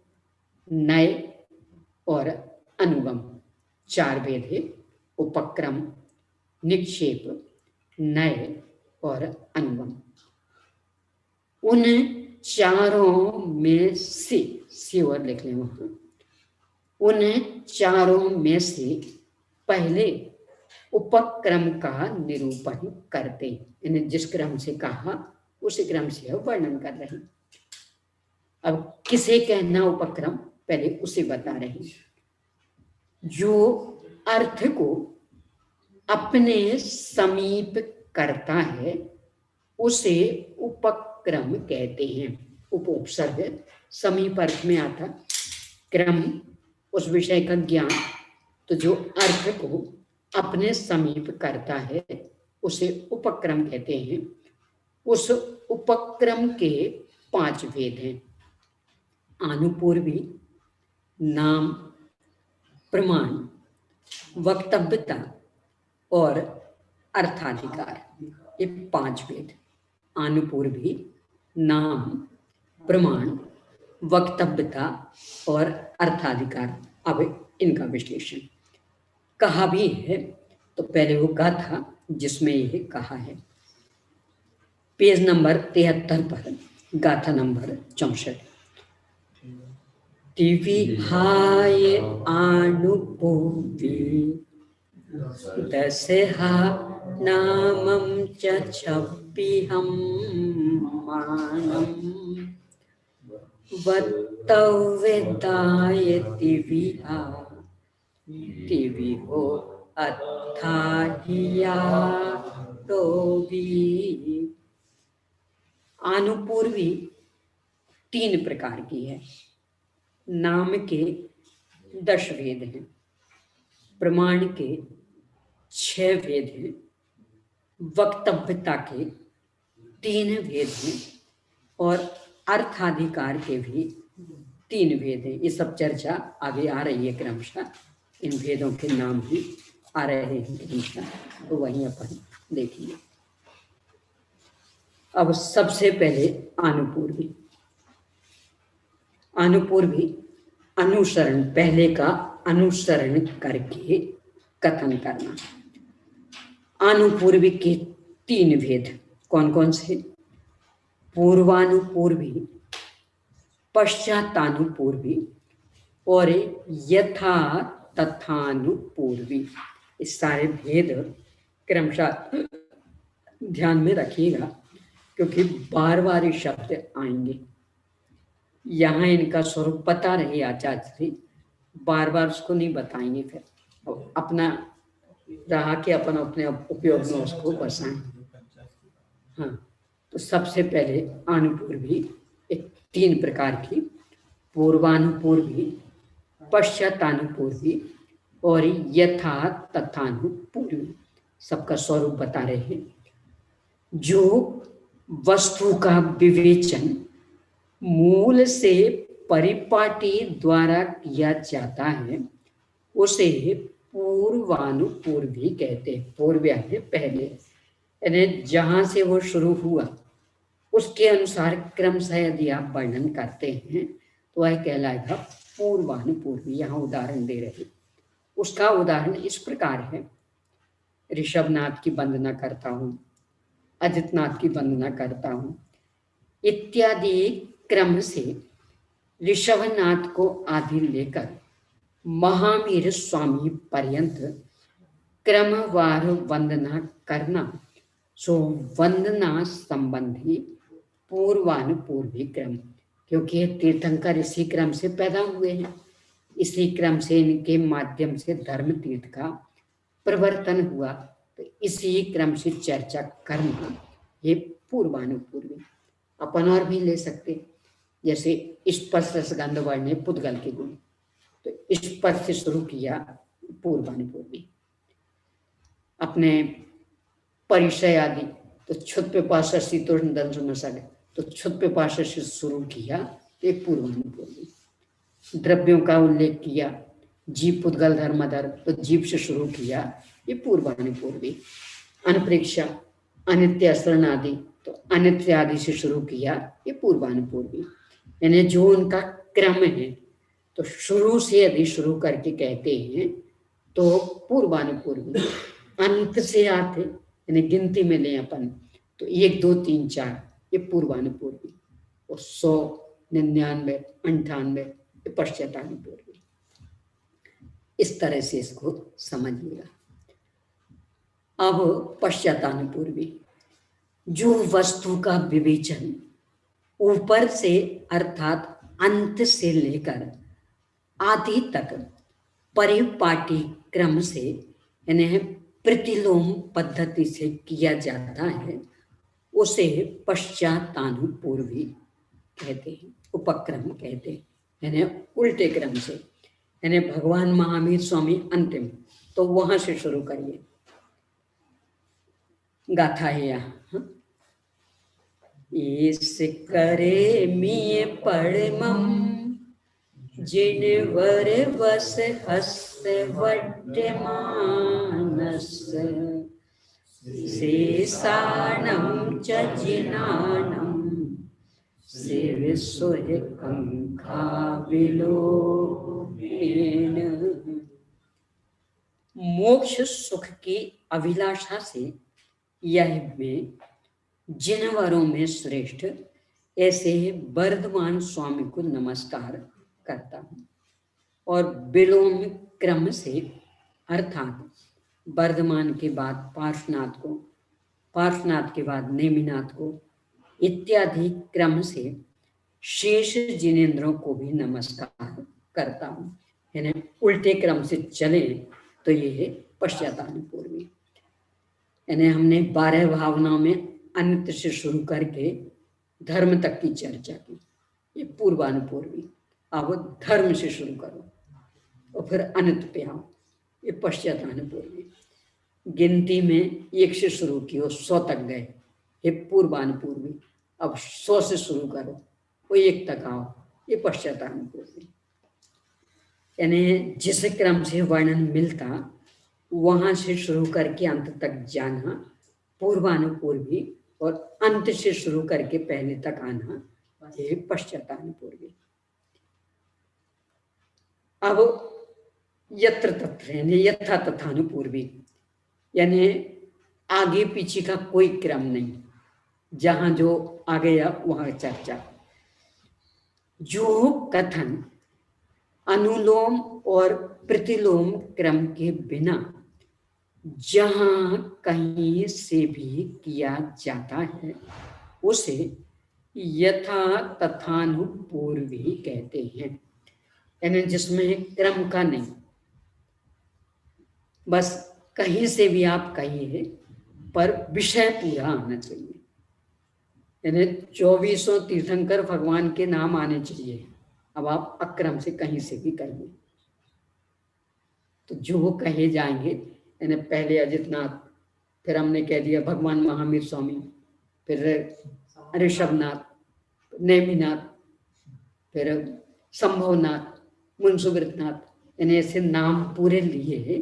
A: नय और अनुगम। 4 भेद है, उपक्रम, निक्षेप, नय और अनुगम। उन चारों में से और लिख लें वहां, उन चारों में से पहले उपक्रम का निरूपण करते, यानी जिस क्रम से कहा उसी क्रम से वर्णन कर रहे हैं। अब किसे कहना उपक्रम, पहले उसे बता रहे हैं। जो अर्थ को अपने समीप करता है उसे उपक्रम कहते हैं। उपसर्ग समीप अर्थ में आता, क्रम उस विषय का ज्ञान, तो जो अर्थ को अपने समीप करता है उसे उपक्रम कहते हैं। उस उपक्रम के 5 भेद हैं, आनुपूर्वी, नाम, प्रमाण, वक्तव्यता और अर्थाधिकार। ये 5 भेद, आनुपूर्वी, नाम, प्रमाण, वक्तव्यता और अर्थाधिकार। अब इनका विश्लेषण कहा भी है, तो पहले वो गाथा जिसमें यह कहा है, पेज नंबर 73 पर गाथा नंबर 64। दिविहाय आनुपूर्वी दशहा नामं च छप्पिहं मानम् वत्तव्यदायति विहो अत्थाहिया भी। आनुपूर्वी 3 प्रकार की है। नाम के 10 भेद हैं, प्रमाण के 6 भेद हैं, वक्तव्यता के 3 भेद हैं और अर्थाधिकार के भी 3 भेद हैं। ये सब चर्चा आगे आ रही है क्रमशः, इन भेदों के नाम भी आ रहे हैं क्रमशः, तो वहीं अपन देखिए। अब सबसे पहले आनुपूर्वी। आनुपूर्वी अनुसरण, पहले का अनुसरण करके कथन करना। आनुपूर्वी के 3 भेद कौन कौन से? पूर्वानुपूर्वी, पश्चातानुपूर्वी और यथा तथानुपूर्वी। इस सारे भेद क्रमशः ध्यान में रखिएगा, क्योंकि बार बार ये शब्द आएंगे। यहाँ इनका स्वरूप बता रहे आचार्य जी, बार बार उसको नहीं बताएंगे, फिर अपना रहा कि अपन अपने उपयोग में उसको बसाएं। हाँ, तो सबसे पहले अनुपूर्वी 3 प्रकार की, पूर्वानुपूर्वी, पश्चातानुपूर्वी और यथा तथानुपूर्वी, सबका स्वरूप बता रहे हैं। जो वस्तु का विवेचन मूल से परिपाटी द्वारा किया जाता है उसे पूर्वानुपूर्वी कहते हैं। पूर्व यानी पहले, यानी जहां से वो शुरू हुआ उसके अनुसार क्रमशः यदि आप वर्णन करते हैं तो वह कहलाएगा पूर्वानुपूर्वी। यहाँ उदाहरण दे रहे, उसका उदाहरण इस प्रकार है। ऋषभनाथ की वंदना करता हूँ, अजितनाथ की वंदना करता हूँ इत्यादि क्रम से ऋषभनाथ को आदि लेकर महावीर स्वामी पर्यंत क्रमवार वंदना करना, सो वंदना संबंधी पूर्वानुपूर्वी क्रम। क्योंकि ये तीर्थंकर इसी क्रम से पैदा हुए हैं, इसी क्रम से इनके माध्यम से धर्म तीर्थ का प्रवर्तन हुआ, तो इसी क्रम से चर्चा करना ये पूर्वानुपूर्वी। अपन और भी ले सकते, जैसे स्पर्श रसगंध वर्ण पुद्गल के गुण, तो स्पर्श से शुरू किया पूर्वानुपूर्वी। अपने परिचय आदि तो क्षुत पिपाशा शीतोष्ण दंश नसग, तो क्षुत पिपाशा से शुरू किया तो एक पूर्वानुपूर्वी। द्रव्यों का उल्लेख किया, जीव पुद्गल धर्मधर, तो जीव से शुरू किया, ये पूर्वानुपूर्वी। अनप्रेक्षा अनित्य असरण आदि, तो अनित्य आदि से शुरू किया, ये पूर्वानुपूर्वी। यानी जो उनका क्रम है, तो शुरू से यदि शुरू करके कहते हैं तो पूर्वानुपूर्वी। अंत से आते यानी गिनती में लें अपन तो 1 2 3 4 ये पूर्वानुपूर्वी, और 100 99 98 ये पश्चातानुपूर्वी। इस तरह से इसको समझिएगा। अब पश्चातानुपूर्वी, जो वस्तु का विवेचन ऊपर से अर्थात अंत से लेकर आदि तक परिपाटी क्रम से यानी प्रतिलोम पद्धति से किया जाता है उसे पश्चातानुपूर्वी कहते हैं, उपक्रम कहते हैं, यानी उल्टे क्रम से। यानी भगवान महावीर स्वामी अंतिम, तो वहां से शुरू करिए। गाथा है यहाँ, इस करे मिय पड़मम जिनवर वस हस्त वड्य मानस शेषाणं च जिनानं शिव सुह कंखा विलोकेन। मोक्ष सुख की अभिलाषा से यह में जिनवरों में श्रेष्ठ ऐसे वर्धमान स्वामी को नमस्कार करता हूँ, और विलोम क्रम से अर्थात वर्धमान के बाद पार्श्वनाथ को, पार्श्वनाथ के बाद नेमिनाथ को इत्यादि क्रम से शेष जिनेंद्रों को भी नमस्कार करता हूँ। यानी उल्टे क्रम से चले तो ये है पश्चातानुपूर्वी। यानी हमने 12 भावनाओं में अनित से शुरू करके धर्म तक की चर्चा की, ये पूर्वानुपूर्वी। अब धर्म से शुरू करो और फिर अनित पे आओ, ये पश्चातानुपूर्वी। गिनती में 1 से शुरू किया 100 तक गए, ये पूर्वानुपूर्वी। अब 100 से शुरू करो, वो 1 तक आओ, ये पश्चातानुपूर्वी। यानी जिस क्रम से वर्णन मिलता वहां से शुरू करके अंत तक जाना पूर्वानुपूर्वी, और अंत से शुरू करके पहले तक आना ये पश्चातानुपूर्वी। अब यत्र तत्र यानी यथा तथानुपूर्वी, यानी आगे पीछे का कोई क्रम नहीं, जहां जो आ गया वहां चर्चा। जो कथन अनुलोम और प्रतिलोम क्रम के बिना जहां कहीं से भी किया जाता है उसे यथा तथानुपूर्वी कहते हैं। यानी जिसमें क्रम का नहीं, बस कहीं से भी आप कहिए पर विषय पूरा आना चाहिए। यानी 24 तीर्थंकर भगवान के नाम आने चाहिए। अब आप अक्रम से कहीं से भी कहिए तो जो कहे जाएंगे, यानी पहले अजितनाथ, फिर हमने कह दिया भगवान महावीर स्वामी, फिर ऋषभनाथ, नेमिनाथ, फिर संभवनाथ, मुंसुवृतनाथ, यानी ऐसे नाम पूरे लिए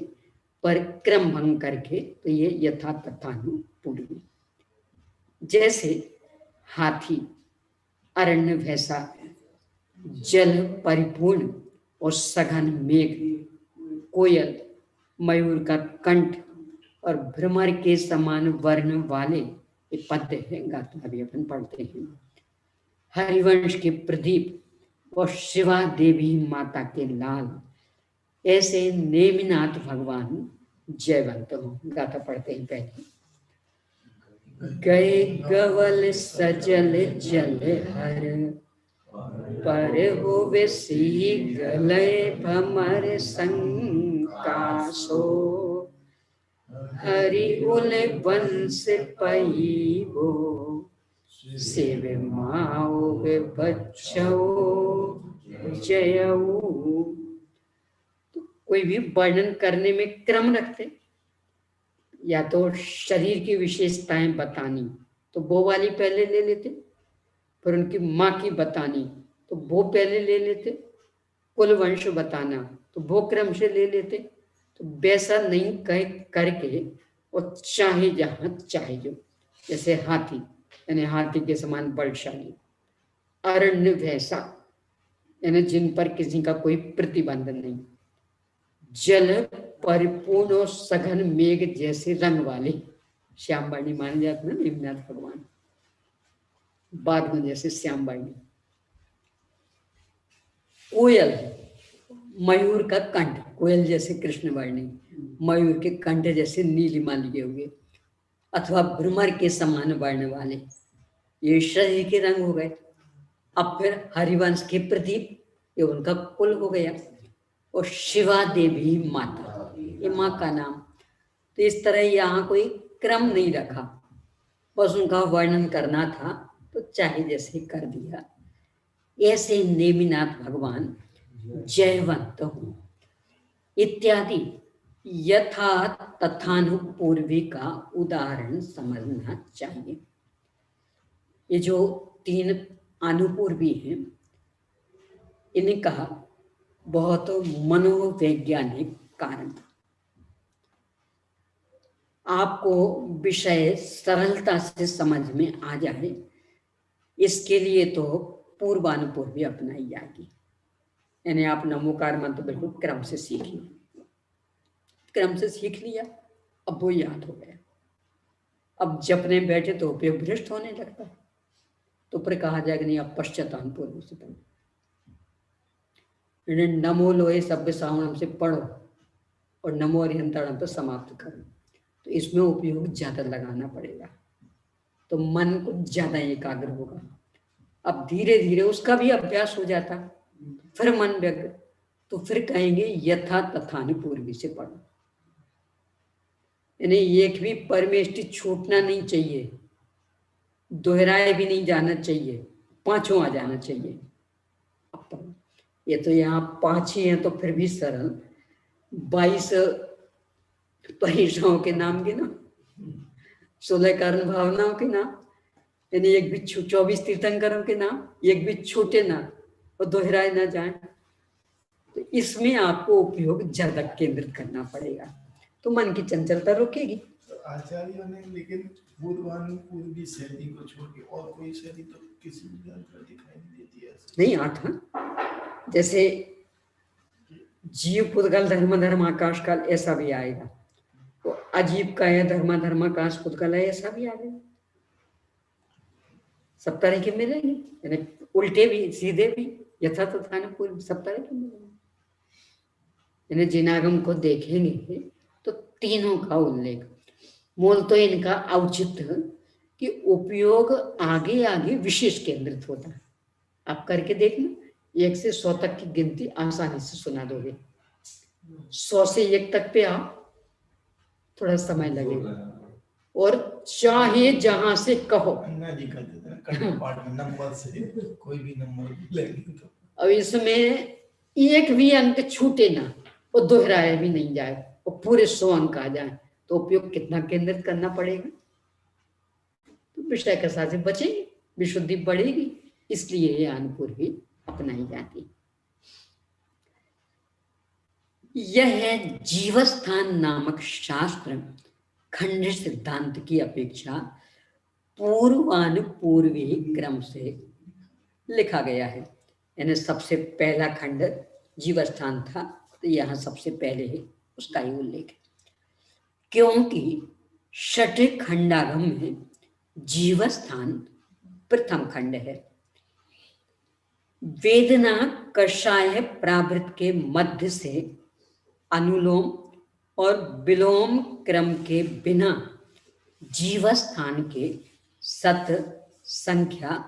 A: पर क्रम भंग करके, तो ये यथा तथानुपूर्वी। जैसे हाथी, अरण्य भैंसा, जल परिपूर्ण और सघन मेघ, कोयल, मयूर का कंठ और भ्रमर के समान वर्ण वाले, ये पद्य है, गाथा भी अपन पढ़ते हैं। हरिवंश के प्रदीप और शिवा देवी माता के लाल, ऐसे नेमिनाथ भगवान जयवंत हो। गाथा पढ़ते हैं पहले। गए गवल सजल जल हर, पर होवे सी गलय भमर संकासो, हरि उल वंश पईबो, शिव माओ बच्छो जयऊ। तो कोई भी वर्णन करने में क्रम रखते, या तो शरीर की विशेषताएं बतानी तो वो वाली पहले ले लेते, फिर उनकी माँ की बतानी तो वो पहले ले लेते, कुल वंश बताना तो वो क्रम से ले लेते। तो वैसा नहीं कह करके और चाहे जहां चाहे जो, जैसे हाथी यानी हाथी के समान बलशाली, अरण्य भैंसा यानी जिन पर किसी का कोई प्रतिबंध नहीं, जल परिपूर्ण और सघन मेघ जैसे रंग वाले, श्याम वर्णी माने जाते हैं नेमिनाथ भगवान, बाद में जैसे श्याम वर्णी। कोयल, मयूर का कंठ, कोयल जैसे कृष्ण वर्णी, मयूर के कंठ जैसे नीलिमा लिए हुए, अथवा भ्रमर के समान वर्ण वाले, ये शरीर के रंग हो गए। अब फिर हरिवंश के प्रदीप, ये उनका कुल हो गया, और शिवा देवी माता, ये माँ का नाम। तो इस तरह यहाँ कोई क्रम नहीं रखा, बस उनका वर्णन करना था तो चाहे जैसे कर दिया। ऐसे नेमिनाथ भगवान जयवंत हो इत्यादि यथा तथानुपूर्वी का उदाहरण समझना चाहिए। ये जो 3 अनुपूर्वी हैं, इनका बहुत मनोवैज्ञानिक कारण, आपको विषय सरलता से समझ में आ जाए इसके लिए तो पूर्वानुपूर्वी अपनाई जाएगी। यानी आप नमोकार मंत्र बिल्कुल क्रम से सीख लिया, क्रम से सीख लिया, अब वो याद हो गया। अब जपने बैठे तो उपयोग भ्रष्ट होने लगता है, तो फिर कहा जाएगा नहीं अब पश्चातानुपूर्वी से पढ़ो, नमो लोहे सभ्य सावणम से पढ़ो, और नमो अरिहंताणम तो समाप्त करो। तो इसमें उपयोग ज्यादा लगाना पड़ेगा, तो मन को ज्यादा एकाग्र होगा। अब धीरे धीरे उसका भी अभ्यास हो जाता, फिर मन व्यग्र, तो फिर कहेंगे यथा तथानि पूर्वी से पढ़ो। यानी एक भी परमेष्टि छूटना नहीं चाहिए, दोहराए भी नहीं जाना चाहिए, पांचों आ जाना चाहिए। अब ये तो यहाँ 5 ही हैं, तो फिर भी सरल 22 परिश्रमों के नाम गिनो, 16 कारण भावनाओं के नाम, यानी एक भी 24 तीर्थंकरों के नाम, एक भी छूटे ना और दोहराए ना जाए। तो इसमें आपको उपयोग ज्यादा केंद्रित करना पड़ेगा, तो मन की चंचलता रोकेगी।
C: तो आचार्यों ने लेकिन पूर्वी शैली को छोड़ के और कोई शैली तो किसी भी ग्रंथ में दिखाई नहीं देती है।
A: नहीं, 8 जैसे जीव पुद्गल धर्म धर्म आकाश काल ऐसा भी आएगा, तो अजीब का है धर्म धर्म आकाश पुद्गल है ऐसा भी आएगा। सब तरह के मिलेंगे, यानी उल्टे भी सीधे भी, यथा तथा न पूर्व, सब तरह के मिलेंगे। यानी जिनागम को देखेंगे तो तीनों का उल्लेख, मूल तो इनका औचित्य कि उपयोग आगे आगे विशेष केंद्रित होता है। आप करके देखना, 1 से 100 तक की गिनती आसानी से सुना दोगे। 100 से 1 तक पे आओ, थोड़ा समय लगेगा, और चाहे जहां से कहो।
C: अन्ना जी कहते थे कठिन पाठ में नंबर से कोई भी नंबर लेंगे तो
A: अब इसमें एक भी अंक छूटे ना और दोहराया भी नहीं जाए और पूरे 100 अंक आ जाए, तो उपयोग कितना केंद्रित करना पड़ेगा। तो विषय कसा से बचेंगे, विशुद्धि बढ़ेगी, इसलिए ये अनुपूर्वी अपनाई जाती। यह है जीवस्थान नामक शास्त्र खंड सिद्धांत की अपेक्षा पूर्वानुपूर्वी क्रम से लिखा गया है। यानी सबसे पहला खंड जीवस्थान था, तो यहाँ सबसे पहले है उसका ही उल्लेख है, क्योंकि छठे खंडागम में जीवस्थान प्रथम खंड है। वेदना कषाय प्रावृत के मध्य से अनुलोम और विलोम क्रम के बिना जीवस्थान के सत, संख्या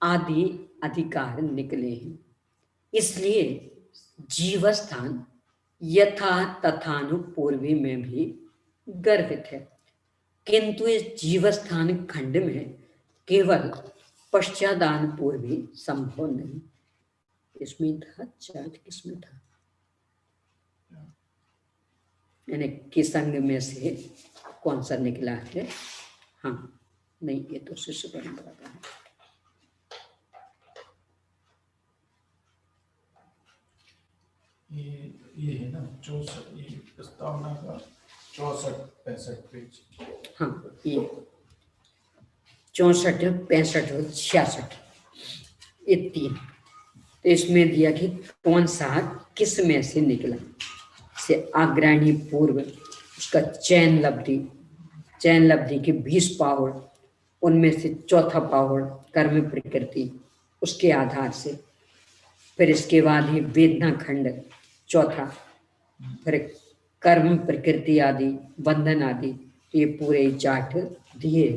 A: आदि अधिकार निकले हैं। इसलिए जीवस्थान यथा तथानुपूर्वी में भी गर्भित है, किंतु इस जीवस्थान खंड में केवल पश्चादानुपूर्वी संभव नहीं। इसमें था चार्ट, किसमें था, यानी किस अंग में से कौन सा निकला है। हाँ नहीं, ये तो शिष्य परंपरा का है।
C: ये है ना 64, ये प्रस्तावना का 64-65 पेज।
A: हाँ, ये 64, 65 और 66 ये 3। तो इसमें दिया कि कौन सा किस में से निकला, से अग्रणी पूर्व, उसका चैन लब्धि के 20 पावड़, उनमें से चौथा पावड़ कर्म प्रकृति, उसके आधार से। फिर इसके बाद ही वेदना खंड चौथा, फिर कर्म प्रकृति आदि बंधन आदि, ये पूरे चार्ट दिए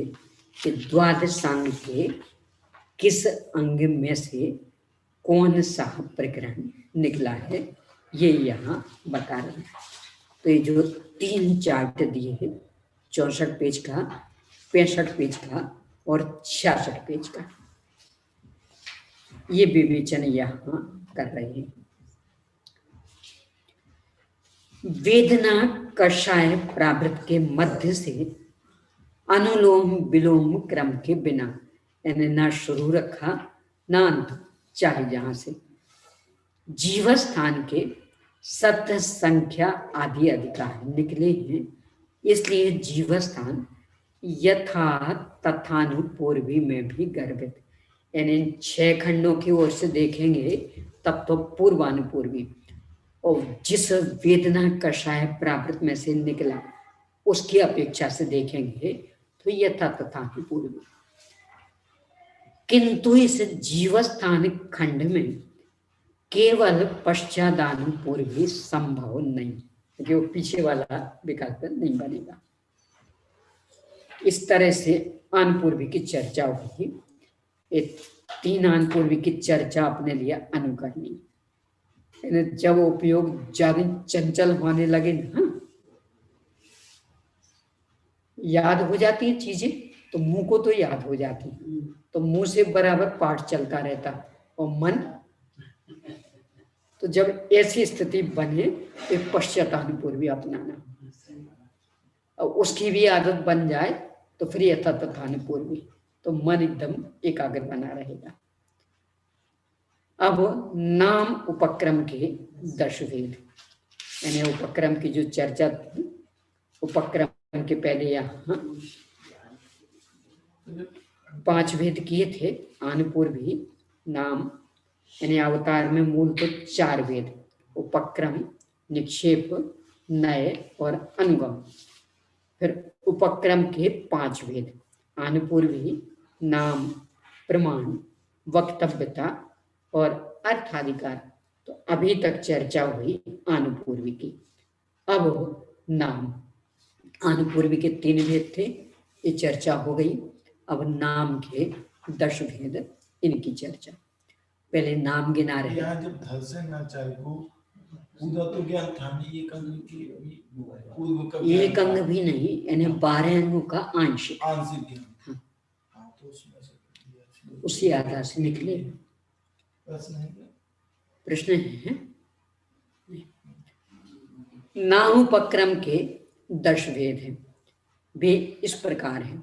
A: कि द्वादशांग के किस अंग में से कौन सा प्रकरण निकला है, ये यहाँ बता रहे हैं। तो ये जो 3 चार्ट दिए हैं, 64 पेज का, 65 पेज का और 66 पेज का, ये विवेचन यहाँ कर रहे हैं। वेदना कषाय प्रावृत के मध्य से अनुलोम विलोम क्रम के बिना, यानी ना शुरू रखा ना अंत, चाहे जहां से जीवस्थान के सत, संख्या आदि अधिकार निकले हैं। इसलिए जीवस्थान यथा तथानुपूर्वी में भी गर्भित, यानी 6 खंडों की ओर से देखेंगे तब तो पूर्वानुपूर्वी, और जिस वेदना कषाय प्रावृत में से निकला उसकी अपेक्षा से देखेंगे तो यथा तथानुपूर्वी। किंतु इस जीवस्थान खंड में केवल पश्चादानुपूर्वी संभव नहीं। क्योंकि वो पीछे वाला विकल्प नहीं बनेगा। इस तरह से आनपूर्वी की चर्चा हुई। एक 3 आनपूर्वी की चर्चा अपने लिए अनुकरणीय। जब उपयोग ज्यादा चंचल होने लगे ना, याद हो जाती है चीजें, तो मुंह को तो याद हो जाती है, तो मुंह से बराबर पाठ चलता रहता, और मन, तो जब ऐसी स्थिति बने तो पश्चातानुपूर्वी अपनाना, और उसकी भी आदत बन जाए तो फिर यथातथानुपूर्वी, तो मन एकदम एकाग्र बना रहेगा। अब नाम उपक्रम के 10 भेद, यानी उपक्रम की जो चर्चा थी, उपक्रम के पहले यहाँ 5 भेद किए थे। आनपूर्वी, नाम, यानी अवतार में मूल तो 4 भेद, उपक्रम, निक्षेप, नय और अनुगम। फिर उपक्रम के 5 भेद, आनपूर्वी, नाम, प्रमाण, वक्तव्यता और अर्थाधिकार। तो अभी तक चर्चा हुई आनुपूर्वी की। अब नाम, आनुपूर्वी के 3 भेद थे, ये चर्चा हो गई। अब नाम के 10 भेद, इनकी चर्चा। पहले नाम गिना रहे।
C: यहाँ जब धर्षण आचार्य को पूरा तो ज्ञान था नहीं, एक अंग की पूर्व का,
A: एक अंग भी नहीं, यानी 12 अंगों का आंशिक
C: ज्ञान। हाँ, तो उसमें से
A: उसी आधार से निकले। प्रश्न है? नामोपक्रम के 10 भेद हैं। वे इस प्रकार हैं।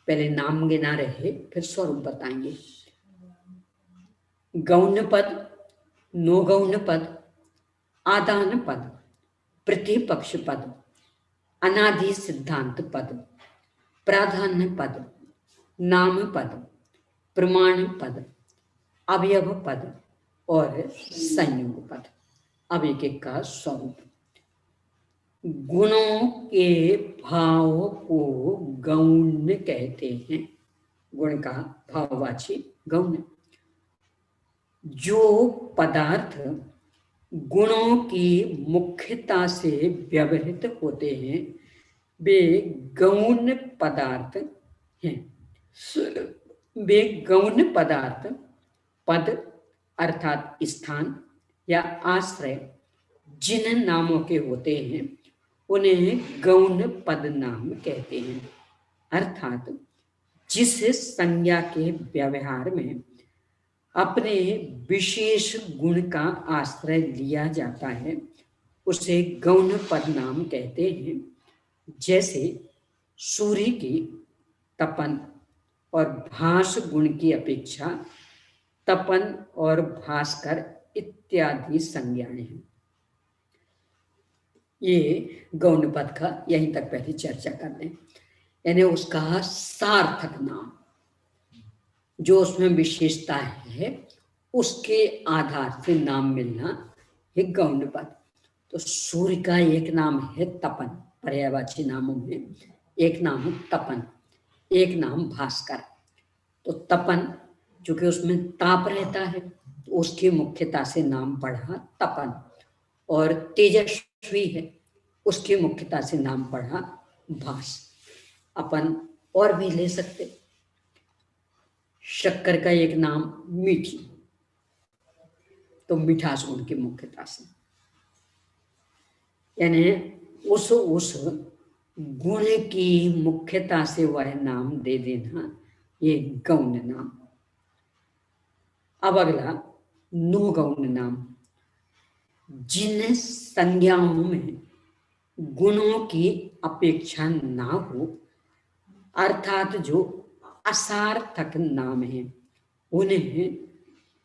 A: पहले नाम गिना रहे, फिर स्वरूप बताएंगे। गौण पद, नौगौण पद, आदान पद, प्रतिपक्ष पद, अनादि सिद्धांत पद, प्राधान्य पद, नाम पद, प्रमाण पद, अवयव पद और संयोग पद। अब एक एक का स्वरूप। गुणों के भाव को गौण कहते हैं। गुण का भाववाची गौण। जो पदार्थ गुणों की मुख्यता से व्यवहृत होते हैं वे गौण पदार्थ हैं। वे गौण पदार्थ पद अर्थात स्थान या आश्रय जिन नामों के होते हैं उन्हें गौण पद नाम कहते हैं। अर्थात जिस संज्ञा के व्यवहार में अपने विशेष गुण का आश्रय लिया जाता है उसे गौण पद नाम कहते हैं। जैसे सूर्य की तपन और भास गुण की अपेक्षा तपन और भास्कर इत्यादि संज्ञाएं हैं। ये गौण पद का यहीं तक पहले चर्चा कर लें। यानी उसका सार्थक नाम जो उसमें विशेषता है उसके आधार से नाम मिलना है गौण पद। तो सूर्य का एक नाम है तपन, पर्यायवाची नामों में एक नाम है तपन, एक नाम भास्कर। तो तपन चूंकि उसमें ताप रहता है तो उसकी मुख्यता से नाम पढ़ा तपन, और तेजस्वी है उसकी मुख्यता से नाम पढ़ा भास। अपन और भी ले सकते। शक्कर का एक नाम मीठी, तो मिठास गुण की मुख्यता से, यानी उस गुण की मुख्यता से वह नाम दे देना, ये गौण नाम। अब अगला नौगौण नाम। जिन संज्ञाओं में गुणों की अपेक्षा ना हो अर्थात जो असार्थक नाम है उन्हें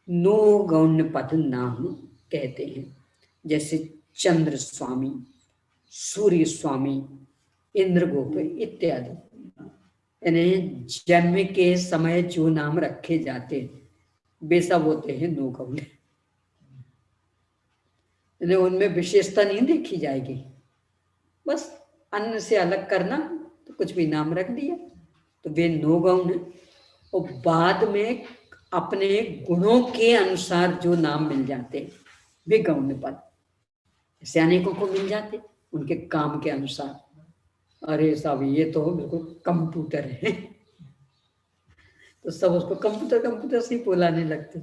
A: नौगौण पद नाम कहते हैं। जैसे चंद्र स्वामी, सूर्य स्वामी, इंद्रगोप इत्यादि। यानी जन्म के समय जो नाम रखे जाते हैं वे सब होते हैं नौगौण। उनमें विशेषता नहीं देखी जाएगी, बस अन्य से अलग करना तो कुछ भी नाम रख दिया, तो वे नौगौण। और बाद में अपने गुणों के अनुसार जो नाम मिल जाते वे गौण पद। ऐसे अनेकों को मिल जाते, उनके काम के अनुसार। अरे साहब ये तो बिल्कुल कंप्यूटर है, तो सब उसको कंप्यूटर कंप्यूटर से ही बुलाने लगते।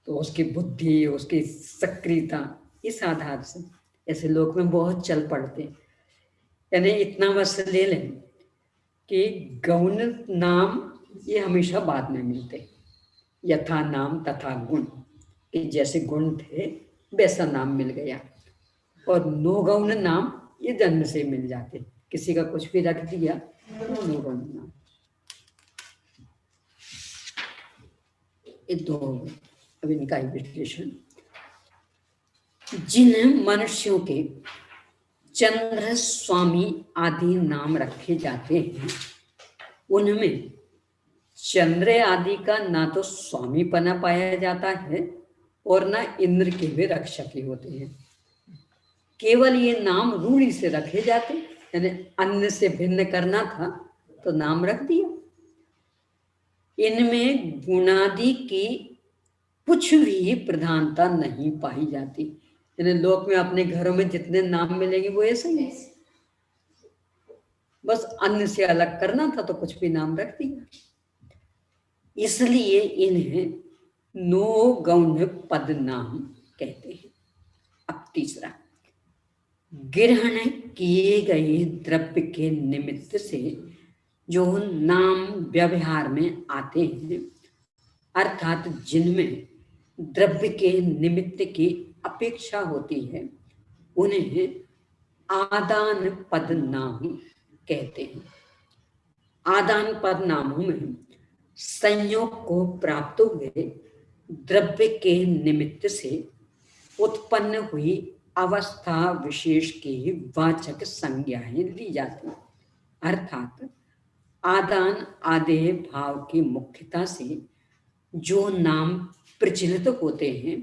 A: तो उसकी बुद्धि, उसकी सक्रियता, इस आधार से ऐसे लोग में बहुत चल पड़ते। यानी इतना बस ले लें कि गौण नाम ये हमेशा बाद में मिलते, यथा नाम तथा गुण, कि जैसे गुण थे वैसा नाम मिल गया। और नो गौण नाम ये जन्म से मिल जाते, किसी का कुछ भी रख दिया तो नो गौण नाम। ये दो, अब इनका विश्लेषण। जिन मनुष्यों के चंद्र स्वामी आदि नाम रखे जाते हैं, उनमें चंद्र आदि का ना तो स्वामी पना पाया जाता है और ना इंद्र के भी रक्षक ही होते हैं। केवल ये नाम रूढ़ी से रखे जाते, यानी अन्य से भिन्न करना था तो नाम रख दिया। इनमें गुणादि की कुछ भी प्रधानता नहीं पाई जाती। यानी लोक में अपने घरों में जितने नाम मिलेंगे वो ऐसे ही, बस अन्य से अलग करना था तो कुछ भी नाम रख दिया। इसलिए इन्हें नो गौण पद नाम कहते हैं। अब तीसरा, ग्रहण किए गए द्रव्य के निमित्त से जो नाम व्यवहार में आते हैं, अर्थात जिनमें द्रव्य के निमित्त की अपेक्षा होती है, उन्हें आदान पद नाम कहते हैं। आदान पद नामों में संयोग को प्राप्त हुए द्रव्य के निमित्त से उत्पन्न हुई अवस्था विशेष की वाचक संज्ञाएं ली जाती, अर्थात आदान आदेय भाव की मुख्यता से जो नाम प्रचलित होते हैं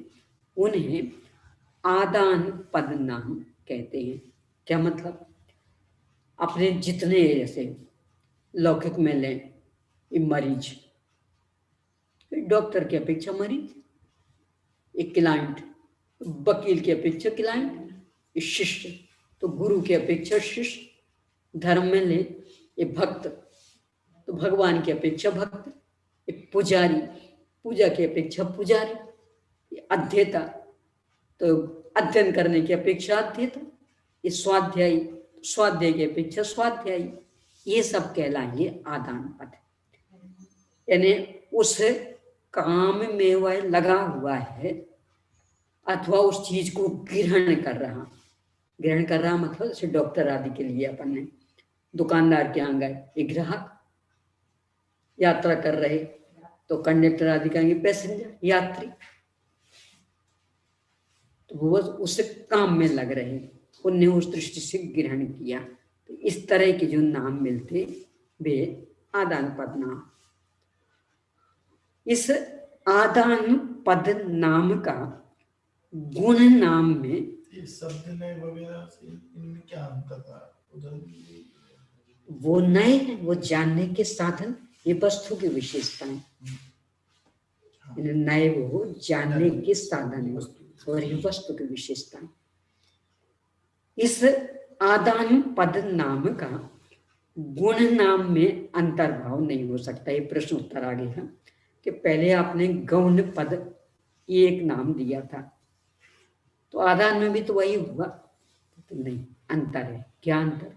A: उन्हें आदान पद नाम कहते हैं। क्या मतलब? अपने जितने जैसे लौकिक में लें, मरीज, डॉक्टर की अपेक्षा मरीज, एक क्लाइंट, वकील की अपेक्षा क्लाइंट, शिष्य तो गुरु की अपेक्षा शिष्य, धर्म में ले ये भक्त तो भगवान की अपेक्षा भक्त, एक पुजारी पूजा की अपेक्षा पुजारी, अध्येता तो अध्ययन करने की अपेक्षा अध्येता, ये स्वाध्यायी स्वाध्याय की अपेक्षा स्वाध्यायी, ये सब कहलाएंगे आदान पद। यानी उस काम में वह लगा हुआ है अथवा उस चीज को ग्रहण कर रहा मतलब जैसे डॉक्टर आदि के लिए अपन ने दुकानदार के यहाँ गए, एक ग्राहक, यात्रा कर रहे तो कंडक्टर आदि कहेंगे पैसेंजर, यात्री, तो वो उस काम में लग रहे, उन्हें उस दृष्टि से ग्रहण किया। तो इस तरह के जो नाम मिलते वे आदान पद नाम। इस आदान पद नाम का गुण नाम में
C: ये शब्द नए वगैरह से इनमें क्या अंतर था?
A: वो नए हैं, वो जानने के साधन, ये वस्तु की विशेषताएं, नए वो जानने के साधन है और ये वस्तु की विशेषताएं। इस आदान पद नाम का गुण नाम में अंतर्भाव नहीं हो सकता। ये प्रश्न उत्तर आ गया कि पहले आपने गौण पद एक नाम दिया था तो आदान में भी तो वही हुआ, तो नहीं, अंतर है। क्या अंतर?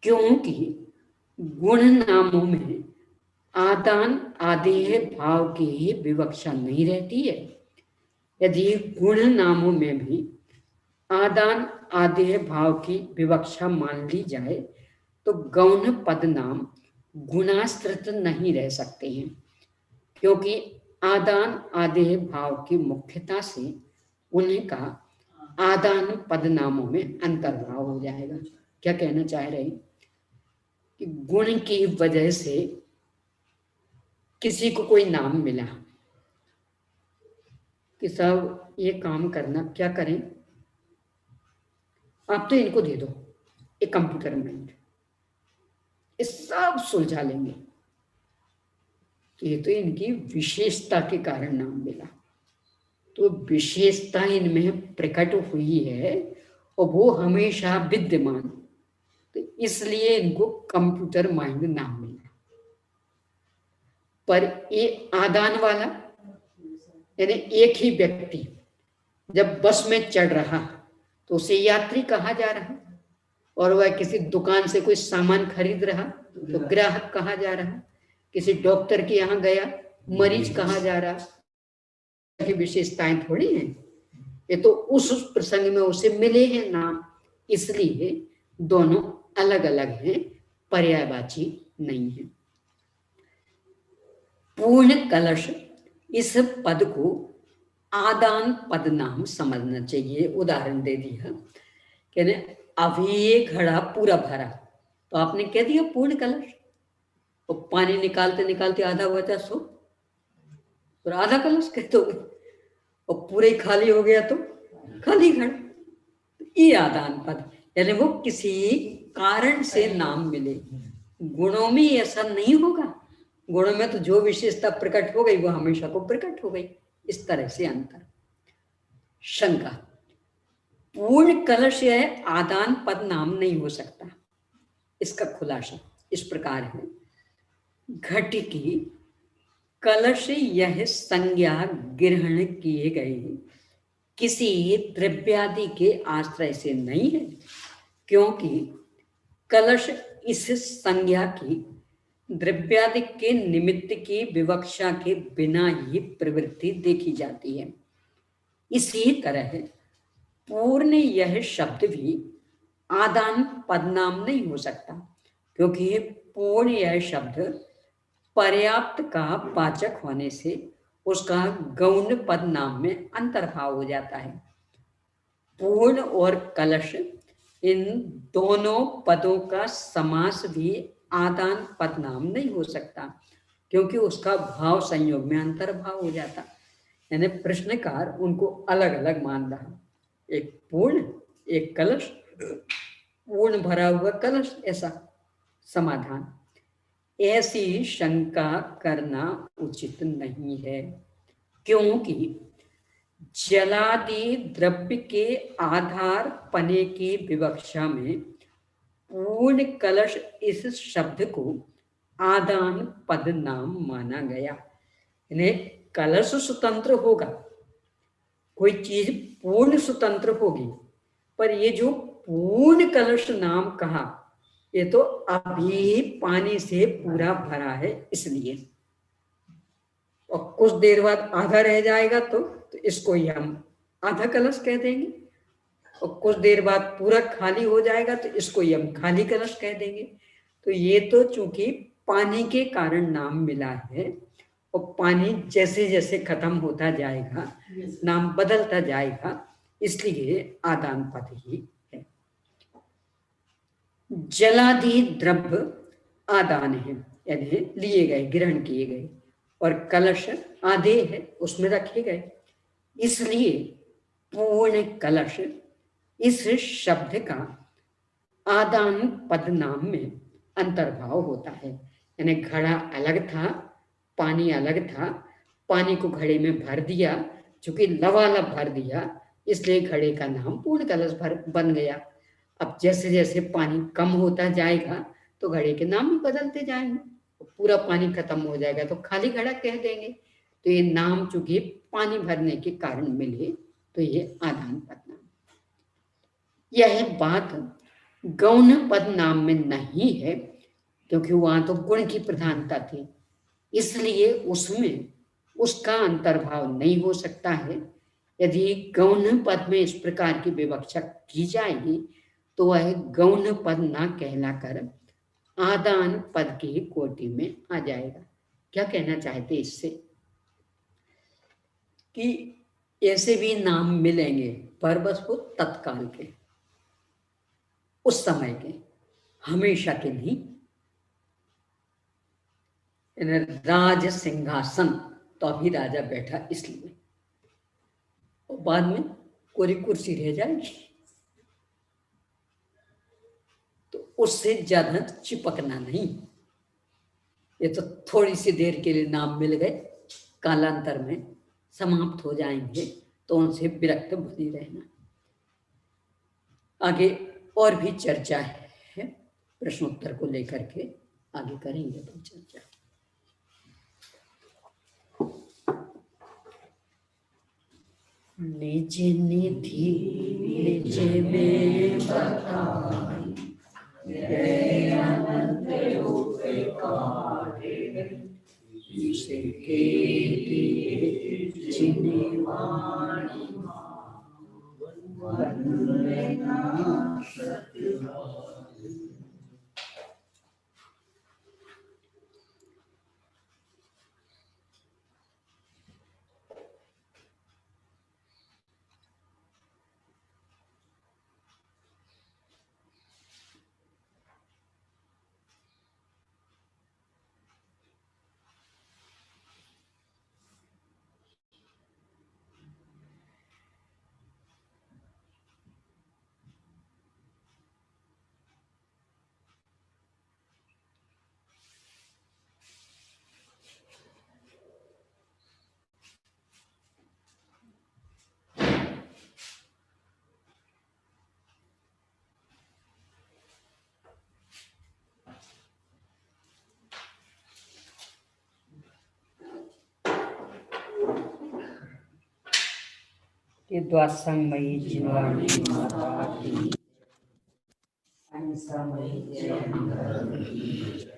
A: क्योंकि गुण नामों में आदान आदेय भाव की विवक्षा नहीं रहती है। यदि गुण नामों में भी आदान आदेय भाव की विवक्षा मान ली जाए तो गौण पद नाम गुणाश्रित नहीं रह सकते हैं, क्योंकि आदान आदेय भाव की मुख्यता से उनका आदान पद नामों में अंतर्भाव हो जाएगा। क्या कहना चाह रहे हैं कि गुण की वजह से किसी को कोई नाम मिला कि साहब ये काम करना, क्या करें आप तो इनको दे दो एक कंप्यूटर माइंड, ये सब सुलझा लेंगे। तो ये तो इनकी विशेषता के कारण नाम मिला, तो विशेषता इनमें प्रकट हुई है और वो हमेशा विद्यमान, तो इसलिए इनको कंप्यूटर माइंड नाम मिला। पर ये आदान वाला यानी एक ही व्यक्ति जब बस में चढ़ रहा तो उसे यात्री कहा जा रहा, और वह किसी दुकान से कोई सामान खरीद रहा तो ग्राहक कहा जा रहा, किसी डॉक्टर के यहाँ गया मरीज कहा जा रहा। की विशेषताएं थोड़ी हैं, ये तो उस प्रसंग में उसे मिले हैं नाम, इसलिए दोनों अलग अलग हैं, पर्यायवाची नहीं है। पूर्ण कलश, इस पद को आदान पद नाम समझना चाहिए। उदाहरण दे दिया, कहने अभी ये घड़ा पूरा भरा, तो आपने कह दिया पूर्ण कलश, और पानी निकालते निकालते आधा बचा सो, और आधा कलश कह दोगे, और पूरे खाली हो गया तो खाली घड़ा। ये आदान पद, यानी वो किसी कारण से नाम मिले। गुणों में ऐसा नहीं होगा, गुणों में तो जो विशेषता प्रकट हो गई वो हमेशा को प्रकट हो गई, इस तरह से अंतर। शंका, पूर्ण कलश यह आदान पद नाम नहीं हो सकता। इसका खुलासा इस प्रकार है, घट की कलश यह संज्ञा ग्रहण किए गए किसी द्रव्यादि के आश्रय से नहीं है, क्योंकि कलश इस संज्ञा की द्रव्यादि के निमित्त की विवक्षा के बिना ही प्रवृत्ति देखी जाती है। इसी तरह पूर्ण यह शब्द भी आदान पद नाम नहीं हो सकता, क्योंकि पूर्ण यह शब्द पर्याप्त का वाचक होने से उसका गौण पद नाम में अंतर्भाव हो जाता है। पूर्ण और कलश, इन दोनों पदों का समास भी आदान पद नाम नहीं हो सकता, क्योंकि उसका भाव संयोग में अंतर्भाव हो जाता। यानी प्रश्नकार उनको अलग अलग मान रहा, एक पूर्ण एक कलश, पूर्ण भरा हुआ कलश, ऐसा समाधान। ऐसी शंका करना उचित नहीं है, क्योंकि जलादि द्रव्य के आधार पने की विवक्षा में पूर्ण कलश इस शब्द को आदान पद नाम माना गया। यानी कलश स्वतंत्र होगा, कोई चीज पूर्ण स्वतंत्र होगी, पर ये जो पूर्ण कलश नाम कहा, ये तो अभी पानी से पूरा भरा है इसलिए, और कुछ देर बाद आधा रह जाएगा तो इसको ही हम आधा कलश कह देंगे, और कुछ देर बाद पूरा खाली हो जाएगा तो इसको ही हम खाली कलश कह देंगे। तो ये तो चूंकि पानी के कारण नाम मिला है, और पानी जैसे जैसे खत्म होता जाएगा नाम बदलता जाएगा, इसलिए आदान पद ही है। जलादि द्रव्य आदान है, यानी लिए गए, ग्रहण किए गए, और कलश आधे है, उसमें रखे गए, इसलिए पूर्ण कलश इस शब्द का आदान पद नाम में अंतर्भाव होता है। यानी घड़ा अलग था, पानी अलग था, पानी को घड़े में भर दिया, चूंकि लबालब भर दिया इसलिए घड़े का नाम पूर्ण कलश बन गया। अब जैसे जैसे पानी कम होता जाएगा तो घड़े के नाम भी बदलते जाएंगे, पूरा पानी खत्म हो जाएगा तो खाली घड़ा कह देंगे। तो ये नाम चूंकि पानी भरने के कारण मिले तो ये आदान पद नाम। यह बात गौण पद नाम में नहीं है, क्योंकि वहां तो गुण की प्रधानता थी, इसलिए उसमें उसका अंतर्भाव नहीं हो सकता है। यदि गौण पद में इस प्रकार की विवक्षा की जाएगी तो वह गौण पद ना कहलाकर आदान पद की कोटि में आ जाएगा। क्या कहना चाहते इससे, कि ऐसे भी नाम मिलेंगे पर बस वो तत्काल के, उस समय के, हमेशा के नहीं। राज सिंहासन, तो अभी राजा बैठा इसलिए, और बाद में कोरी कुर्सी रह जाएगी, तो उससे ज्यादा चिपकना नहीं। ये तो थोड़ी सी देर के लिए नाम मिल गए, कालांतर में समाप्त हो जाएंगे, तो उनसे विरक्त बने रहना। आगे और भी चर्चा है, प्रश्नोत्तर को लेकर के आगे करेंगे तो चर्चा। निज निधि निज में बताई, अनंत उपकारे, जिसके लिए जिन्हें वाणी वंदना सत्य। कि द्वासंगमयी जिनवाणी माता की, अहिंसामयी जय